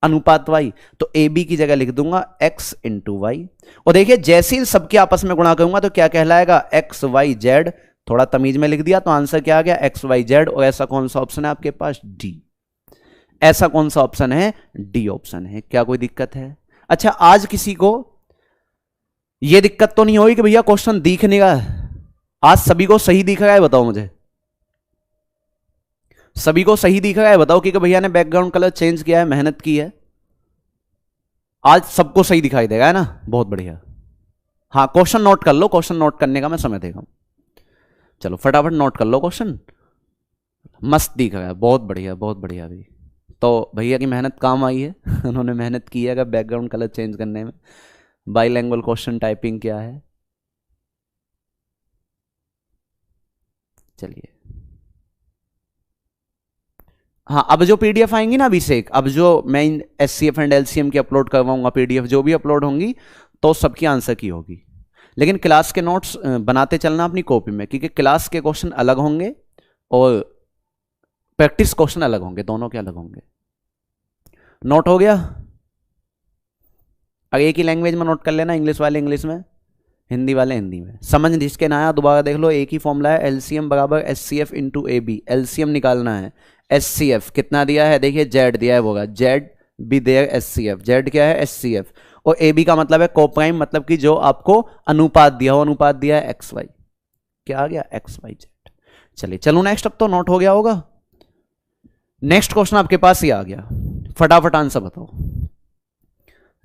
अनुपात y, तो ए बी की जगह लिख दूंगा x इंटू वाई। और देखिए जैसे ही सबके आपस में गुणा करूंगा तो क्या कहलाएगा? X Y Z. थोड़ा तमीज में लिख दिया तो आंसर क्या आ गया? X Y Z. और ऐसा कौन सा ऑप्शन है आपके पास? डी। ऐसा कौन सा ऑप्शन है? डी ऑप्शन है। क्या कोई दिक्कत है? अच्छा आज किसी को ये दिक्कत तो नहीं होगी कि भैया क्वेश्चन दिख नहीं रहा है? आज सभी को सही दिख रहा है? बताओ मुझे, सभी को सही दिख रहा है? बताओ कि भैया ने बैकग्राउंड कलर चेंज किया है, मेहनत की है, आज सबको सही दिखाई देगा, है ना? बहुत बढ़िया। हाँ, क्वेश्चन नोट कर लो, क्वेश्चन नोट करने का मैं समय देगा। चलो फटाफट नोट कर लो क्वेश्चन। मस्त दिख रहा है, बहुत बढ़िया, बहुत बढ़िया। अभी तो भैया की मेहनत काम आई है उन्होंने मेहनत की है अगर बैकग्राउंड कलर चेंज करने में। बाईलैंग्वेज क्वेश्चन टाइपिंग क्या है? चलिए, हाँ, अब जो पीडीएफ आएंगी ना अभिषेक, अब जो मैं एससीएफ एंड एलसीएम की अपलोड करवाऊंगा पीडीएफ, जो भी अपलोड होंगी तो सबकी आंसर की होगी। लेकिन क्लास के नोट्स बनाते चलना अपनी कॉपी में, क्योंकि क्लास के क्वेश्चन अलग होंगे और प्रैक्टिस क्वेश्चन अलग होंगे, दोनों के अलग होंगे। नोट हो गया? अगर एक ही लैंग्वेज में नोट कर लेना, इंग्लिश वाले इंग्लिश में, हिंदी वाले हिंदी में। समझ जिसके ना आया दोबारा देख लो, एक ही फॉर्मूला है, एलसीएम बराबर HCF into A B. LCM निकालना है, एचसीएफ कितना दिया है, देखिए जेड दिया है, होगा Z be their HCF. Z क्या है? एचसीएफ। और ए बी का मतलब है कोप्राइम, मतलब कि जो आपको अनुपात दिया हो, अनुपात दिया है एक्स वाई। क्या आ गया? X Y Z. चलिए चलो नेक्स्ट, अब तो नोट हो गया होगा। नेक्स्ट क्वेश्चन आपके पास ही आ गया, फटाफट आंसर बताओ।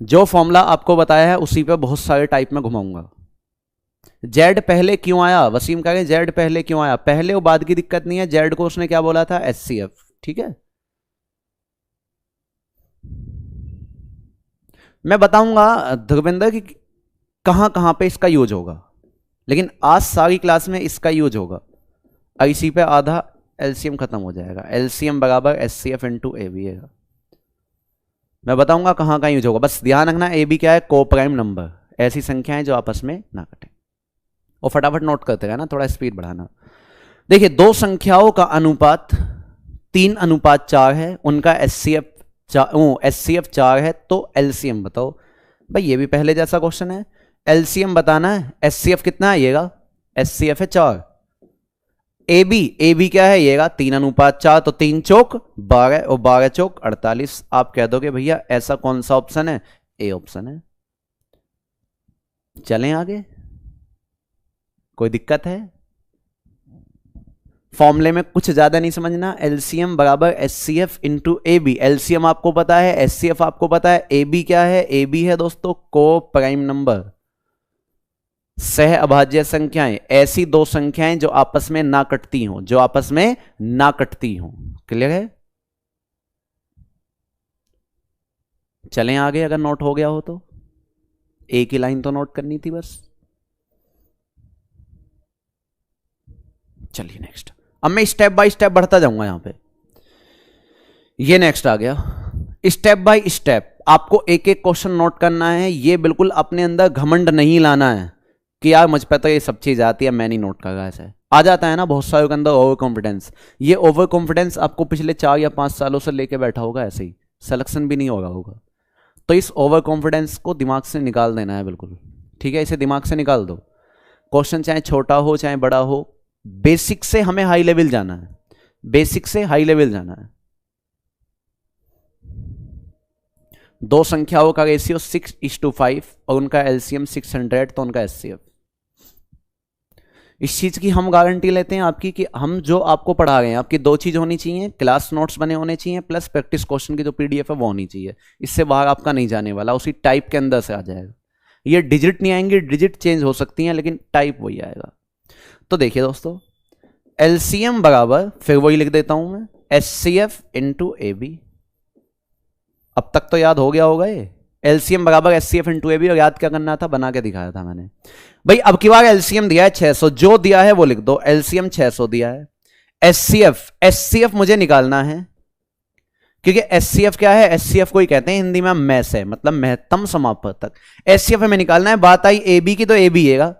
जो फॉर्मूला आपको बताया है उसी पे बहुत सारे टाइप में घुमाऊंगा। जेड पहले क्यों आया? वसीम कह रहे जेड पहले क्यों आया? पहले और बाद की दिक्कत नहीं है, जेड को उसने क्या बोला था? एचसीएफ। ठीक है, मैं बताऊंगा धर्मेंद्र की कहां कहां पे इसका यूज होगा, लेकिन आज सारी क्लास में इसका यूज होगा। इसी पे आधा एलसीएम खत्म हो जाएगा। एलसीएम बराबर एचसीएफ इंटू ए बी है। मैं बताऊंगा कहां कहां यूज होगा, बस ध्यान रखना ए बी क्या है? कोप्राइम नंबर, ऐसी संख्याएं जो आपस में ना कटें। और फटाफट नोट करते रहना, थोड़ा स्पीड बढ़ाना। देखिए, दो संख्याओं का अनुपात 3:4 है, उनका एचसीएफ एचसीएफ 4 है, तो एलसीएम बताओ। भाई ये भी पहले जैसा क्वेश्चन है, एलसीएम बताना है। एचसीएफ कितना आइएगा? एचसीएफ है 4। ए बी क्या है? येगा 3:4, तो 3 चौक 12 और 12 चौक 48। आप कह दोगे भैया ऐसा कौन सा ऑप्शन है? ए ऑप्शन है। चलें आगे, कोई दिक्कत है? फॉर्मूले में कुछ ज्यादा नहीं समझना। एलसीएम बराबर HCF into A B. LCM आपको पता है, एचसीएफ आपको पता है, ए बी क्या है? ए बी है दोस्तों को प्राइम नंबर, सह अभाज्य संख्याएं, ऐसी दो संख्याएं जो आपस में ना कटती हों, जो आपस में ना कटती हों। क्लियर है? चलें आगे, अगर नोट हो गया हो तो। एक ही लाइन तो नोट करनी थी बस। चलिए नेक्स्ट, अब मैं स्टेप बाय स्टेप बढ़ता जाऊंगा यहां पे। ये नेक्स्ट आ गया, स्टेप बाय स्टेप आपको एक एक क्वेश्चन नोट करना है। ये बिल्कुल अपने अंदर घमंड नहीं लाना है कि यार मुझ पे तो ये सब चीज आती है, मैं नहीं नोट कर रहा। ऐसा आ जाता है ना बहुत सारे के अंदर ओवर कॉन्फिडेंस। ये ओवर कॉन्फिडेंस आपको पिछले 4 या 5 सालों से लेके बैठा होगा, ऐसे ही सिलेक्शन भी नहीं होगा। तो इस ओवर कॉन्फिडेंस को दिमाग से निकाल देना है बिल्कुल। ठीक है, इसे दिमाग से निकाल दो। क्वेश्चन चाहे छोटा हो चाहे बड़ा हो, बेसिक से हमें हाई लेवल जाना है, बेसिक से हाई लेवल जाना है। दो संख्याओं का रेशियो 6:5 और उनका एलसीएम 600, तो उनका एचसीएफ। इस चीज की हम गारंटी लेते हैं आपकी कि हम जो आपको पढ़ा रहे हैं, आपकी दो चीज होनी चाहिए, क्लास नोट्स बने होने चाहिए प्लस प्रैक्टिस क्वेश्चन की जो पीडीएफ है वो होनी चाहिए। इससे बाहर आपका नहीं जाने वाला, उसी टाइप के अंदर से आ जाएगा। ये डिजिट नहीं आएंगे, डिजिट चेंज हो सकती हैं लेकिन टाइप वही आएगा। तो देखिए दोस्तों, एलसीएम बराबर, फिर वही लिख देता हूं मैं, एचसीएफ इंटू ए बी। अब तक तो याद हो गया होगा ये, एलसीएम बराबर एचसीएफ इंटू ए बी। और याद क्या करना था? बना के दिखाया था मैंने। भाई अब की बार एलसीएम दिया है 600, जो दिया है वो लिख दो। एलसीएम 600 दिया है। एचसीएफ मुझे निकालना है, क्योंकि एचसीएफ क्या है? एचसीएफ को ही कहते हैं हिंदी में मैस है, मतलब महत्तम समापवर्तक। एचसीएफ हमें निकालना है। बात आई ए बी की, तो ए बी है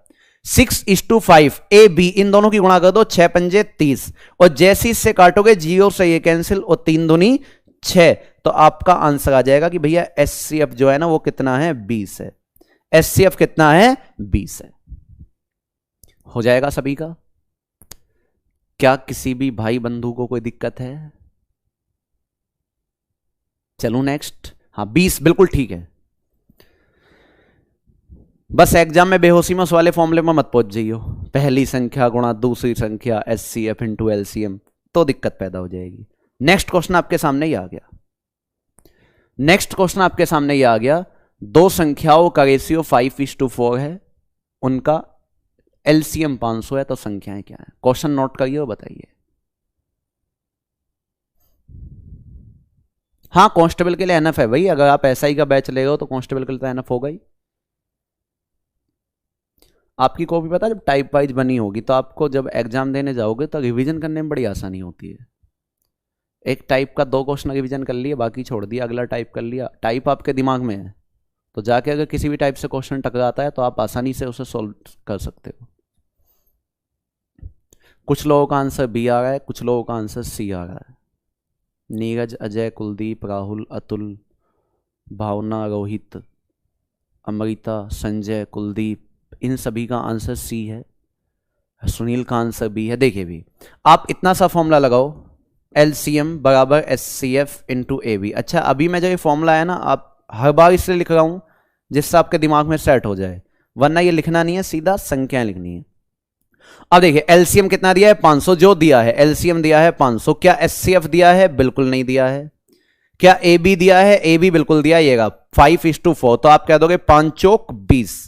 6:5। ए बी इन दोनों की गुणा कर दो, 6 पंजे 30, और जैसे इससे काटोगे 0 से ये कैंसिल, और 3 दूनी 6, तो आपका आंसर आ जाएगा कि भैया एचसीएफ जो है ना वो कितना है? 20 है। एचसीएफ कितना है? 20 है। हो जाएगा सभी का? क्या किसी भी भाई बंधु को कोई दिक्कत है? चलो नेक्स्ट। हाँ 20 बिल्कुल ठीक है। बस एग्जाम में बेहोशी में उस वाले फॉर्मूले में मत पहुंच जाइयो, पहली संख्या गुणा दूसरी संख्या एचसीएफ इनटू एलसीएम, तो दिक्कत पैदा हो जाएगी। नेक्स्ट क्वेश्चन आपके सामने ही आ गया। नेक्स्ट क्वेश्चन आपके सामने ही आ गया। दो संख्याओं का रेशियो 5:4 है, उनका एलसीएम 500 है, तो संख्याएं क्या है? क्वेश्चन नोट करिए और बताइए। हाँ, कांस्टेबल के लिए एनएफ है भाई, अगर आप एसआई का बैच ले रहे हो तो कांस्टेबल के लिए तो एनएफ होगा ही। आपकी कॉपी पता है जब टाइप वाइज बनी होगी तो आपको जब एग्जाम देने जाओगे तो रिवीजन करने में बड़ी आसानी होती है। एक टाइप का 2 क्वेश्चन रिवीजन कर लिए, बाकी छोड़ दिया, अगला टाइप कर लिया। टाइप आपके दिमाग में है तो जाके अगर किसी भी टाइप से क्वेश्चन टकराता है तो आप आसानी से उसे सॉल्व कर सकते हो। कुछ लोगों का आंसर बी आ रहा है, कुछ लोगों का आंसर सी आ रहा है। नीरज, अजय, कुलदीप, राहुल, अतुल, भावना, रोहित, अमृता, संजय, कुलदीप, इन सभी का आंसर सी है। सुनील का आंसर बी है। देखिए भी आप इतना सा फॉर्मूला लगाओ, एलसीएम बराबर एचसीएफ इंटू एबी। अच्छा, अभी मैं जो ये फॉर्मूला है ना, आप हर बार इसलिए लिख रहा हूं जिससे आपके दिमाग में सेट हो जाए, वरना ये लिखना नहीं है, सीधा संख्याएं लिखनी है। अब देखिए एलसीएम कितना दिया है? 500 जो दिया है, एलसीएम दिया है 500। क्या एचसीएफ दिया है? बिल्कुल नहीं दिया है। क्या ए बी दिया है? ए बी बिल्कुल दिया है 5:4, तो आप कह दोगे 5 चौक 20।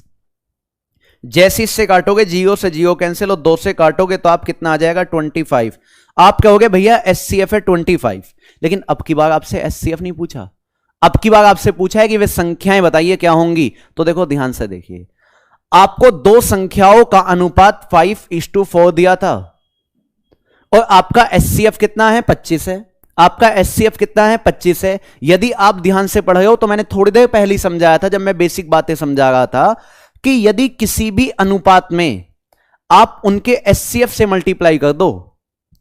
जैसे इससे काटोगे, 0 से 0 कैंसिल, और 2 से काटोगे तो आप कितना आ जाएगा? 25। आप कहोगे भैया एचसीएफ है 25, लेकिन अब की बार आपसे एचसीएफ नहीं पूछा, अब की बार आपसे पूछा है कि वे संख्याएं बताइए क्या होंगी। तो देखो ध्यान से देखिए, आपको दो संख्याओं का अनुपात 5:4 दिया था और आपका एचसीएफ कितना है? 25 है। आपका एचसीएफ कितना है? 25 है। यदि आप ध्यान से पढ़ रहे हो तो मैंने थोड़ी देर पहले ही समझाया था, जब मैं बेसिक बातें समझा रहा था, कि यदि किसी भी अनुपात में आप उनके एचसीएफ से मल्टीप्लाई कर दो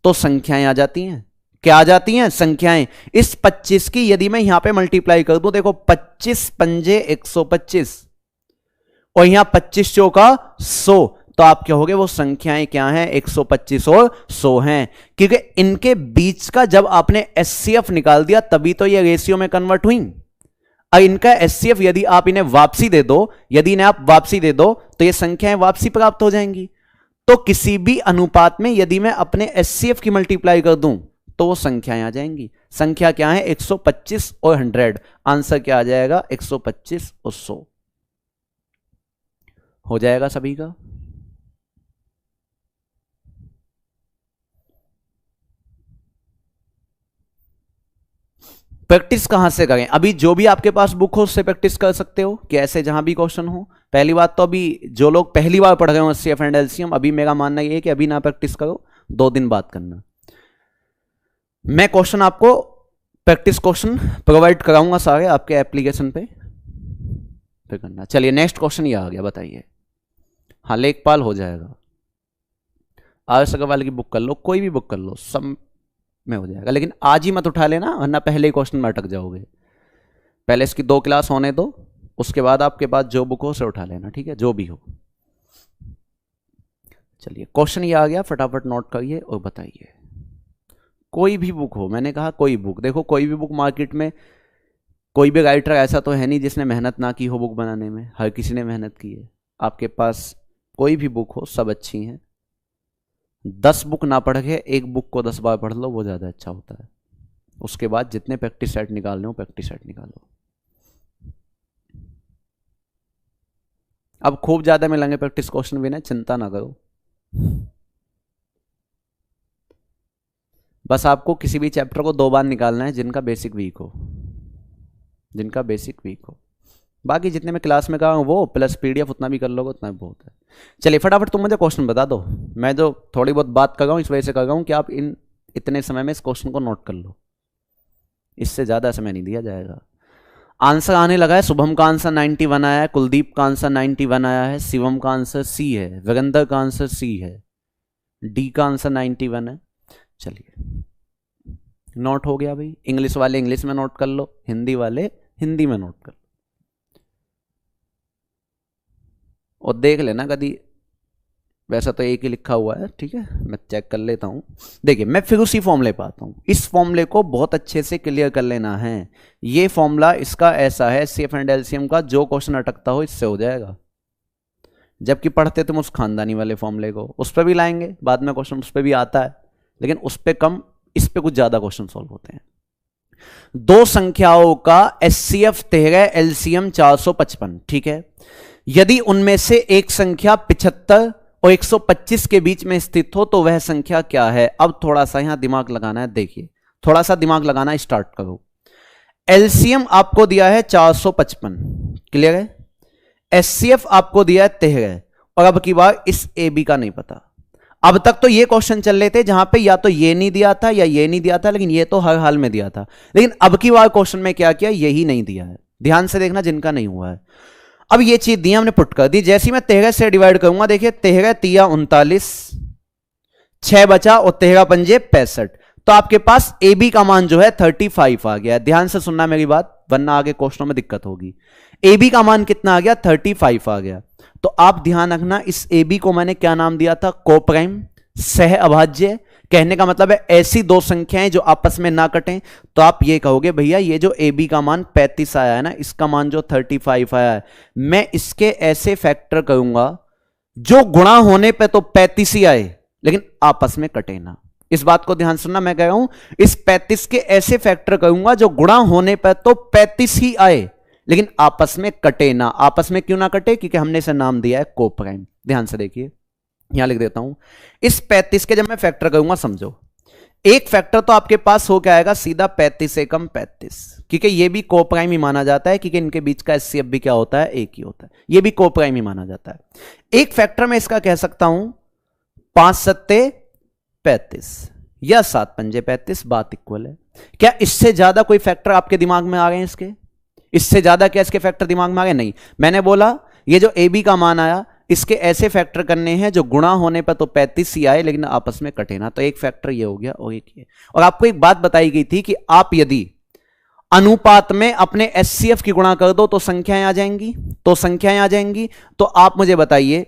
तो संख्याएं आ जाती हैं। क्या आ जाती हैं? संख्याएं। इस 25 की यदि मैं यहां पे मल्टीप्लाई कर दूं, देखो 25 पंजे 125 और यहां 25 चौका 100, तो आप कहोगे वो संख्याएं क्या हैं? 125 और 100 हैं, क्योंकि इनके बीच का जब आपने एचसीएफ निकाल दिया तभी तो ये रेशियो में कन्वर्ट हुई। और इनका एचसीएफ यदि आप इन्हें वापसी दे दो, यदि इन्हें आप वापसी दे दो तो ये संख्याएं वापसी प्राप्त हो जाएंगी। तो किसी भी अनुपात में यदि मैं अपने एचसीएफ की मल्टीप्लाई कर दूं तो वो संख्याएं आ जाएंगी। संख्या क्या है? 125 और 100। आंसर क्या आ जाएगा? 125 और 100 हो जाएगा सभी का। प्रैक्टिस कहां से करें? अभी जो भी आपके पास बुक हो उससे प्रैक्टिस कर सकते हो कि ऐसे जहां भी क्वेश्चन हो। पहली बात तो अभी जो लोग पहली बार पढ़ रहे हो एचसीएफ एंड एलसीएम, अभी मेरा मानना यह है कि अभी ना प्रैक्टिस करो, 2 दिन बाद करना। मैं क्वेश्चन आपको प्रैक्टिस क्वेश्चन प्रोवाइड कराऊंगा सारे आपके एप्लीकेशन पे, फिर करना। चलिए नेक्स्ट क्वेश्चन ये आ गया, बताइए। हाँ, लेखपाल हो जाएगा। आर अग्रवाल की बुक कर लो, कोई भी बुक कर लो, सब में हो जाएगा, लेकिन आज ही मत उठा लेना वरना पहले ही क्वेश्चन में अटक जाओगे। पहले इसकी 2 क्लास होने दो, उसके बाद आपके पास जो बुक हो उसे उठा लेना, ठीक है, जो भी हो। चलिए क्वेश्चन ये आ गया, फटाफट नोट करिए और बताइए। कोई भी बुक हो, मैंने कहा कोई बुक। देखो कोई भी बुक मार्केट में, कोई भी राइटर ऐसा तो है नहीं जिसने मेहनत ना की हो बुक बनाने में, हर किसी ने मेहनत की है। आपके पास कोई भी बुक हो, सब अच्छी हैं। 10 बुक ना पढ़ के एक बुक को 10 बार पढ़ लो, वो ज़्यादा अच्छा होता है। उसके बाद जितने प्रैक्टिस सेट निकालने हो प्रैक्टिस सेट निकालो। अब खूब ज़्यादा मिलेंगे प्रैक्टिस क्वेश्चन भी ना, चिंता ना करो। बस आपको किसी भी चैप्टर को 2 बार निकालना है जिनका बेसिक वीक हो, जिनका बेसिक वीक हो। बाकी जितने मैं क्लास में कहा हूँ वो प्लस पीडीएफ उतना भी कर लोगे उतना भी बहुत है। चलिए फटाफट तुम मुझे क्वेश्चन बता दो। मैं जो थोड़ी बहुत बात कर रहा हूँ इस वजह से कर रहा हूँ कि आप इतने समय में इस क्वेश्चन को नोट कर लो, इससे ज़्यादा समय नहीं दिया जाएगा। आंसर आने लगा है। शुभम का आंसर 91 आया है, कुलदीप का आंसर 91 आया है, शिवम का आंसर सी है, वीरेंद्र का आंसर सी है, डी का आंसर 91 है। चलिए नोट हो गया भाई। इंग्लिश वाले इंग्लिश में नोट कर लो, हिंदी वाले हिंदी में नोट कर लो, और देख लेना कभी, वैसा तो एक ही लिखा हुआ है, ठीक है, मैं चेक कर लेता हूं। देखिए मैं फिर उसी फॉर्मूले पे आता हूं, इस फॉर्मूले को बहुत अच्छे से क्लियर कर लेना है। ये फॉर्मूला इसका ऐसा है, एचसीएफ एंड एलसीएम का, जो क्वेश्चन अटकता हो इससे हो जाएगा। जबकि पढ़ते तुम उस खानदानी वाले फॉर्मूले को, उस पर भी लाएंगे बाद में क्वेश्चन, उस पर भी आता है, लेकिन उस पर कम, इस पे कुछ ज्यादा क्वेश्चन सॉल्व होते हैं। दो संख्याओं का एचसीएफ 13, एलसीएम 455, ठीक है। यदि उनमें से एक संख्या 75 और 125 के बीच में स्थित हो तो वह संख्या क्या है? अब थोड़ा सा यहां दिमाग लगाना है, देखिए थोड़ा सा दिमाग लगाना स्टार्ट करो। एलसीएम आपको दिया है 455, क्लियर है। एचसीएफ आपको दिया है 13, और अब की बार इस ए बी का नहीं पता। अब तक तो ये क्वेश्चन चल रहे थे जहां पे या तो ये नहीं दिया था या ये नहीं दिया था, लेकिन ये तो हर हाल में दिया था। लेकिन अब की बार क्वेश्चन में क्या किया, यही नहीं दिया है। ध्यान से देखना जिनका नहीं हुआ है। अब ये चीज दी हमने पुट कर दी, जैसी मैं 13 से डिवाइड करूंगा, देखिए 13 तिया 39, 6 बचा और 13 पंजे 65, तो आपके पास ए बी का मान जो है 35 आ गया। ध्यान से सुनना मेरी बात, वरना आगे क्वेश्चनों में दिक्कत होगी। ए बी का मान कितना आ गया? 35 आ गया। तो आप ध्यान रखना, इस ए बी को मैंने क्या नाम दिया था? कोप्राइम, सह अभाज्य। कहने का मतलब है ऐसी दो संख्याएं जो आपस में ना कटें। तो आप ये कहोगे भैया ये जो ए बी का मान 35 आया है ना, इसका मान जो 35 आया है, मैं इसके ऐसे फैक्टर करूंगा जो गुणा होने पे तो 35 ही आए लेकिन आपस में कटे ना। इस बात को ध्यान सुनना, मैं कह रहा हूं इस 35 के ऐसे फैक्टर करूंगा जो गुणा होने पर तो 35 ही आए लेकिन आपस में कटे ना। आपस में क्यों ना कटे? क्योंकि हमने इसे नाम दिया है कोप्राइम। ध्यान से देखिए, यहां लिख देता हूं। इस 35 के जब मैं फैक्टर करूंगा, समझो एक फैक्टर तो आपके पास हो क्या आएगा? सीधा 35 से कम 35, क्योंकि ये भी कोप्राइम ही माना जाता है, क्योंकि इनके बीच का एचसीएफ भी क्या होता है? एक ही होता है। ये भी कोप्राइम ही माना जाता है। एक फैक्टर में इसका कह सकता हूं 5 सत्ते 35 या 7 पंजे 35, बात इक्वल है। क्या इससे ज्यादा कोई फैक्टर आपके दिमाग में आ गए? इसके इससे ज्यादा क्या इसके फैक्टर दिमाग में आ गए? नहीं। मैंने बोला ये जो ए बी का मान आया, इसके ऐसे फैक्टर करने हैं जो गुणा होने पर तो 35 ही आए लेकिन आपस में कटे ना। तो एक फैक्टर ये हो गया और एक ये। और आपको एक बात बताई गई थी कि आप यदि अनुपात में अपने एचसीएफ की गुणा कर दो तो संख्याएं आ जाएंगी, तो आप मुझे बताइए,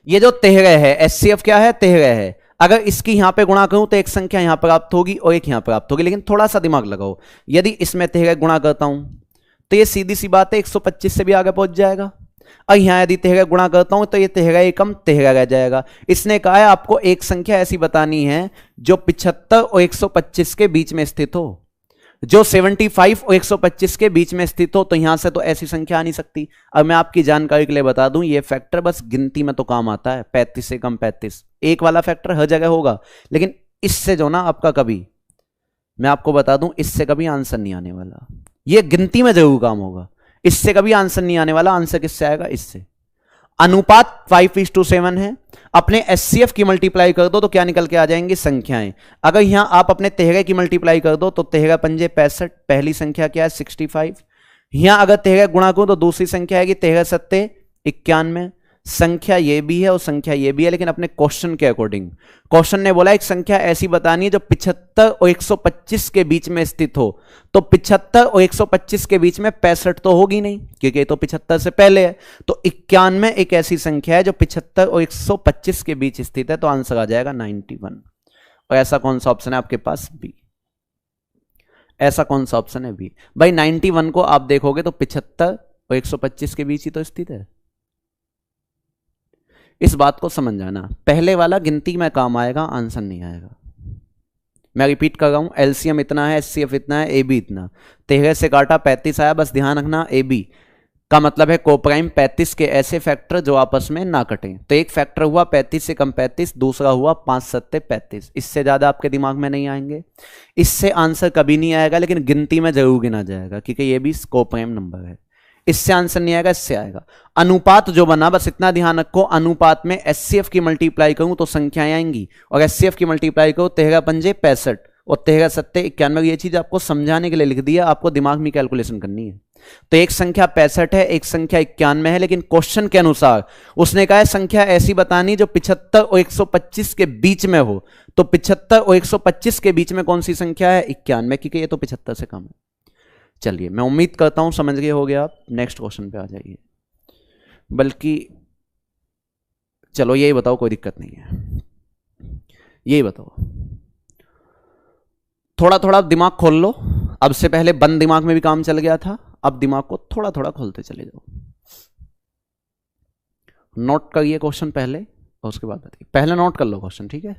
ये जो 13 है, एचसीएफ क्या है? 13 है। अगर इसकी यहां पे गुणा करूं तो एक संख्या यहां प्राप्त होगी और एक यहां प्राप्त होगी, लेकिन थोड़ा सा दिमाग लगाओ। यदि इसमें 13 गुणा करता हूं तो ये सीधी सी बात है 125 से भी आगे पहुंच जाएगा। और यहां यदि 13 गुणा करता हूं तो ये 13 एकम 13 रह जाएगा। इसने कहा है आपको एक संख्या ऐसी बतानी है जो 75 और 125 के बीच में स्थित हो, जो 75 और 125 के बीच में स्थित हो। तो यहां से तो ऐसी संख्या आ नहीं सकती। अब मैं आपकी जानकारी के लिए बता दूं, ये फैक्टर बस गिनती में तो काम आता है। 35 से कम 35, एक वाला फैक्टर हर जगह होगा, लेकिन इससे जो ना आपका कभी, मैं आपको बता दूं, इससे कभी आंसर नहीं आने वाला। ये गिनती में जरूर काम होगा, इससे कभी आंसर नहीं आने वाला। आंसर किससे आएगा? इससे। अनुपात 5:7 है। अपने एचसीएफ की मल्टीप्लाई कर दो तो क्या निकल के आ जाएंगी? संख्याएं। अगर यहां आप अपने 13 की मल्टीप्लाई कर दो तो 13 पंजे 65, पहली संख्या क्या है? 65। यहां अगर 13 गुणा करो तो दूसरी संख्या आएगी 13 सत्ते 91। संख्या ये भी है और संख्या ये भी है, लेकिन अपने क्वेश्चन के अकॉर्डिंग। क्वेश्चन ने बोला एक संख्या ऐसी बतानी है जो 75 और 125 के बीच में स्थित हो। तो 75 और 125 के बीच में 65 तो होगी नहीं, क्योंकि ये तो 75 से पहले है। तो 91 एक ऐसी संख्या है जो 75 और 125 के बीच स्थित है। तो आंसर आ जाएगा 91। और ऐसा कौन सा ऑप्शन है आपके पास? बी। ऐसा कौन सा ऑप्शन है? बी। भाई 91 को आप देखोगे तो 75 और 125 के बीच ही तो स्थित है। इस बात को समझ जाना, पहले वाला गिनती में काम आएगा, आंसर नहीं आएगा। मैं रिपीट कर रहा हूं, एलसीएम इतना है, एचसीएफ इतना है, ए बी इतना। 13 से काटा 35 आया, बस ध्यान रखना ए बी का मतलब है कोप्राइम। 35 के ऐसे फैक्टर जो आपस में ना कटें। तो एक फैक्टर हुआ 35 से कम 35, दूसरा हुआ 5 सत्ते 35। इससे ज्यादा आपके दिमाग में नहीं आएंगे, इससे आंसर कभी नहीं आएगा, लेकिन गिनती में जरूर गिना जाएगा क्योंकि ये भी कोप्राइम नंबर है। इससे आंसर नहीं आएगा, इससे आएगा। अनुपात जो बना, बस इतना ध्यान रखो, अनुपात में एचसीएफ की मल्टीप्लाई करूं तो संख्याएं आएंगी, और एचसीएफ की मल्टीप्लाई करो 13 पंजे 65 और 13 सत्ते 91। ये चीज आपको समझाने के लिए लिख दिया, आपको दिमाग में कैलकुलेशन करनी है। तो एक संख्या 65 है, एक संख्या 91 है, लेकिन क्वेश्चन के अनुसार उसने कहा है संख्या ऐसी बतानी जो 75 और 125 के बीच में हो। तो 75 और 125 के बीच में कौन सी संख्या है? 91, क्योंकि ये तो 75 से कम है। चलिए, मैं उम्मीद करता हूं समझ गए हो गया आप। नेक्स्ट क्वेश्चन पे आ जाइए। बल्कि चलो यही बताओ, कोई दिक्कत नहीं है, यही बताओ। थोड़ा थोड़ा दिमाग खोल लो। अब से पहले बंद दिमाग में भी काम चल गया था, अब दिमाग को थोड़ा थोड़ा खोलते चले जाओ। नोट करिए क्वेश्चन पहले और उसके बाद बताइए। पहले नोट कर लो क्वेश्चन, ठीक है।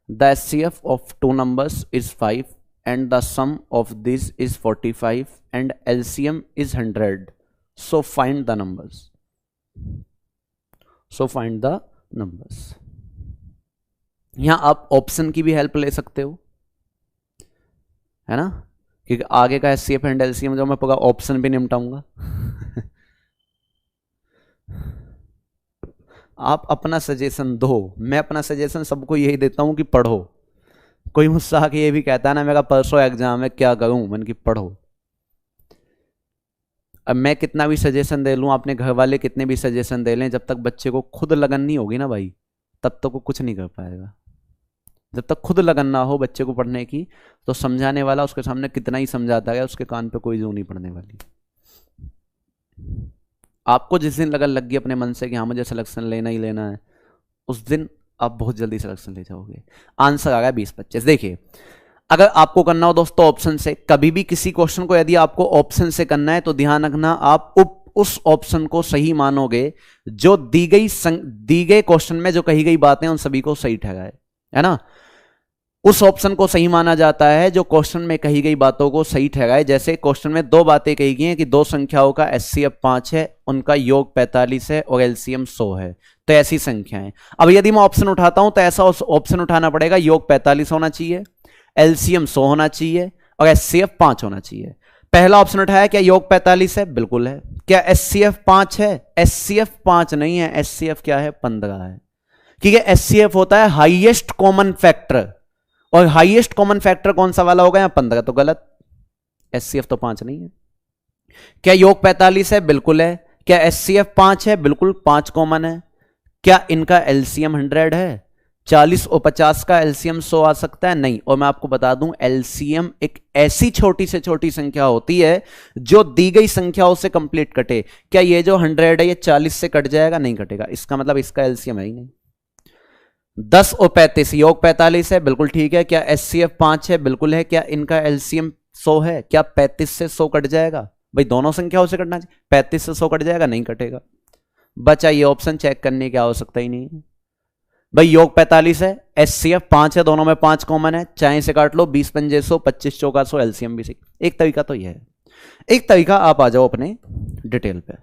The HCF of two numbers is 5 and the sum of this is 45 and LCM is 100. So find the numbers. यहां आप ऑप्शन की भी हेल्प ले सकते हो, है ना, क्योंकि आगे का HCF एंड LCM जो मैं पूरा ऑप्शन भी निपटाऊंगा। आप अपना सजेशन दो, मैं अपना सजेशन सबको यही देता हूं कि पढ़ो। कोई मुझसे आके ये भी कहता है ना, मेरा परसों एग्जाम है क्या करूं, मैंने कि पढ़ो। अब मैं कितना भी सजेशन दे लूं, अपने घर वाले कितने भी सजेशन दे लें, जब तक बच्चे को खुद लगन नहीं होगी ना भाई, तब तक वो कुछ नहीं कर पाएगा। जब तक खुद लगन ना हो बच्चे को पढ़ने की, तो समझाने वाला उसके सामने कितना ही समझाता है, उसके कान पे कोई जू नहीं पड़ने वाली। आपको जिस दिन लगन लग गई अपने मन से कि हाँ मुझे सिलेक्शन लेना ही लेना है, उस दिन आप बहुत जल्दी सिलेक्शन ले जाओगे। आंसर आ गया 20-25। देखिए, अगर आपको करना हो दोस्तों ऑप्शन से, कभी भी किसी क्वेश्चन को यदि आपको ऑप्शन से करना है तो ध्यान रखना आप उस ऑप्शन को सही मानोगे जो दी गए क्वेश्चन में जो कही गई बातें उन सभी को सही ठहराए, है ना। उस ऑप्शन को सही माना जाता है जो क्वेश्चन में कही गई बातों को सही ठहराए। जैसे क्वेश्चन में दो बातें कही गई हैं कि दो संख्याओं का HCF 5 है, उनका योग 45 है और LCM 100 है, तो ऐसी संख्याएं। अब यदि मैं ऑप्शन उठाता हूं तो ऐसा ऑप्शन उठाना पड़ेगा, योग 45 होना चाहिए, LCM 100 होना चाहिए और HCF 5 होना चाहिए। पहला ऑप्शन उठाया, क्या योग 45 है? बिल्कुल है। क्या HCF 5 है? HCF 5 नहीं है, HCF क्या है? 15 है। क्योंकि HCF होता है हाईएस्ट कॉमन फैक्टर, और हाईएस्ट कॉमन फैक्टर कौन सा वाला होगा? यहां 15, तो गलत, HCF तो 5 नहीं है। क्या योग 45 है? बिल्कुल है। क्या HCF 5 है? बिल्कुल, 5 कॉमन है। क्या इनका LCM 100 है? 40 और 50 का LCM 100 आ सकता है? नहीं। और मैं आपको बता दूं, LCM एक ऐसी छोटी से छोटी संख्या होती है जो दी गई संख्याओं से कंप्लीट कटे। क्या ये जो 100 है ये 40 से कट जाएगा? नहीं कटेगा। इसका मतलब इसका LCM है ही नहीं। 10 और 35, योग 45 है, बिल्कुल ठीक है। क्या HCF 5 है? बिल्कुल है। क्या इनका LCM 100 है? क्या 35 से 100 कट जाएगा? भाई दोनों संख्याओं से कटना चाहिए। 35 से 100 कट जाएगा? नहीं कटेगा। बचा ये ऑप्शन, चेक करने की आवश्यकता ही नहीं है। भाई योग 45 है, HCF 5 है, दोनों में 5 कॉमन है, चाहे से काट लो, 20 पंजे 100, 25 चौका 100, LCM भी 6। एक तरीका तो यह है। एक तरीका, आप आ जाओ अपने डिटेल पे।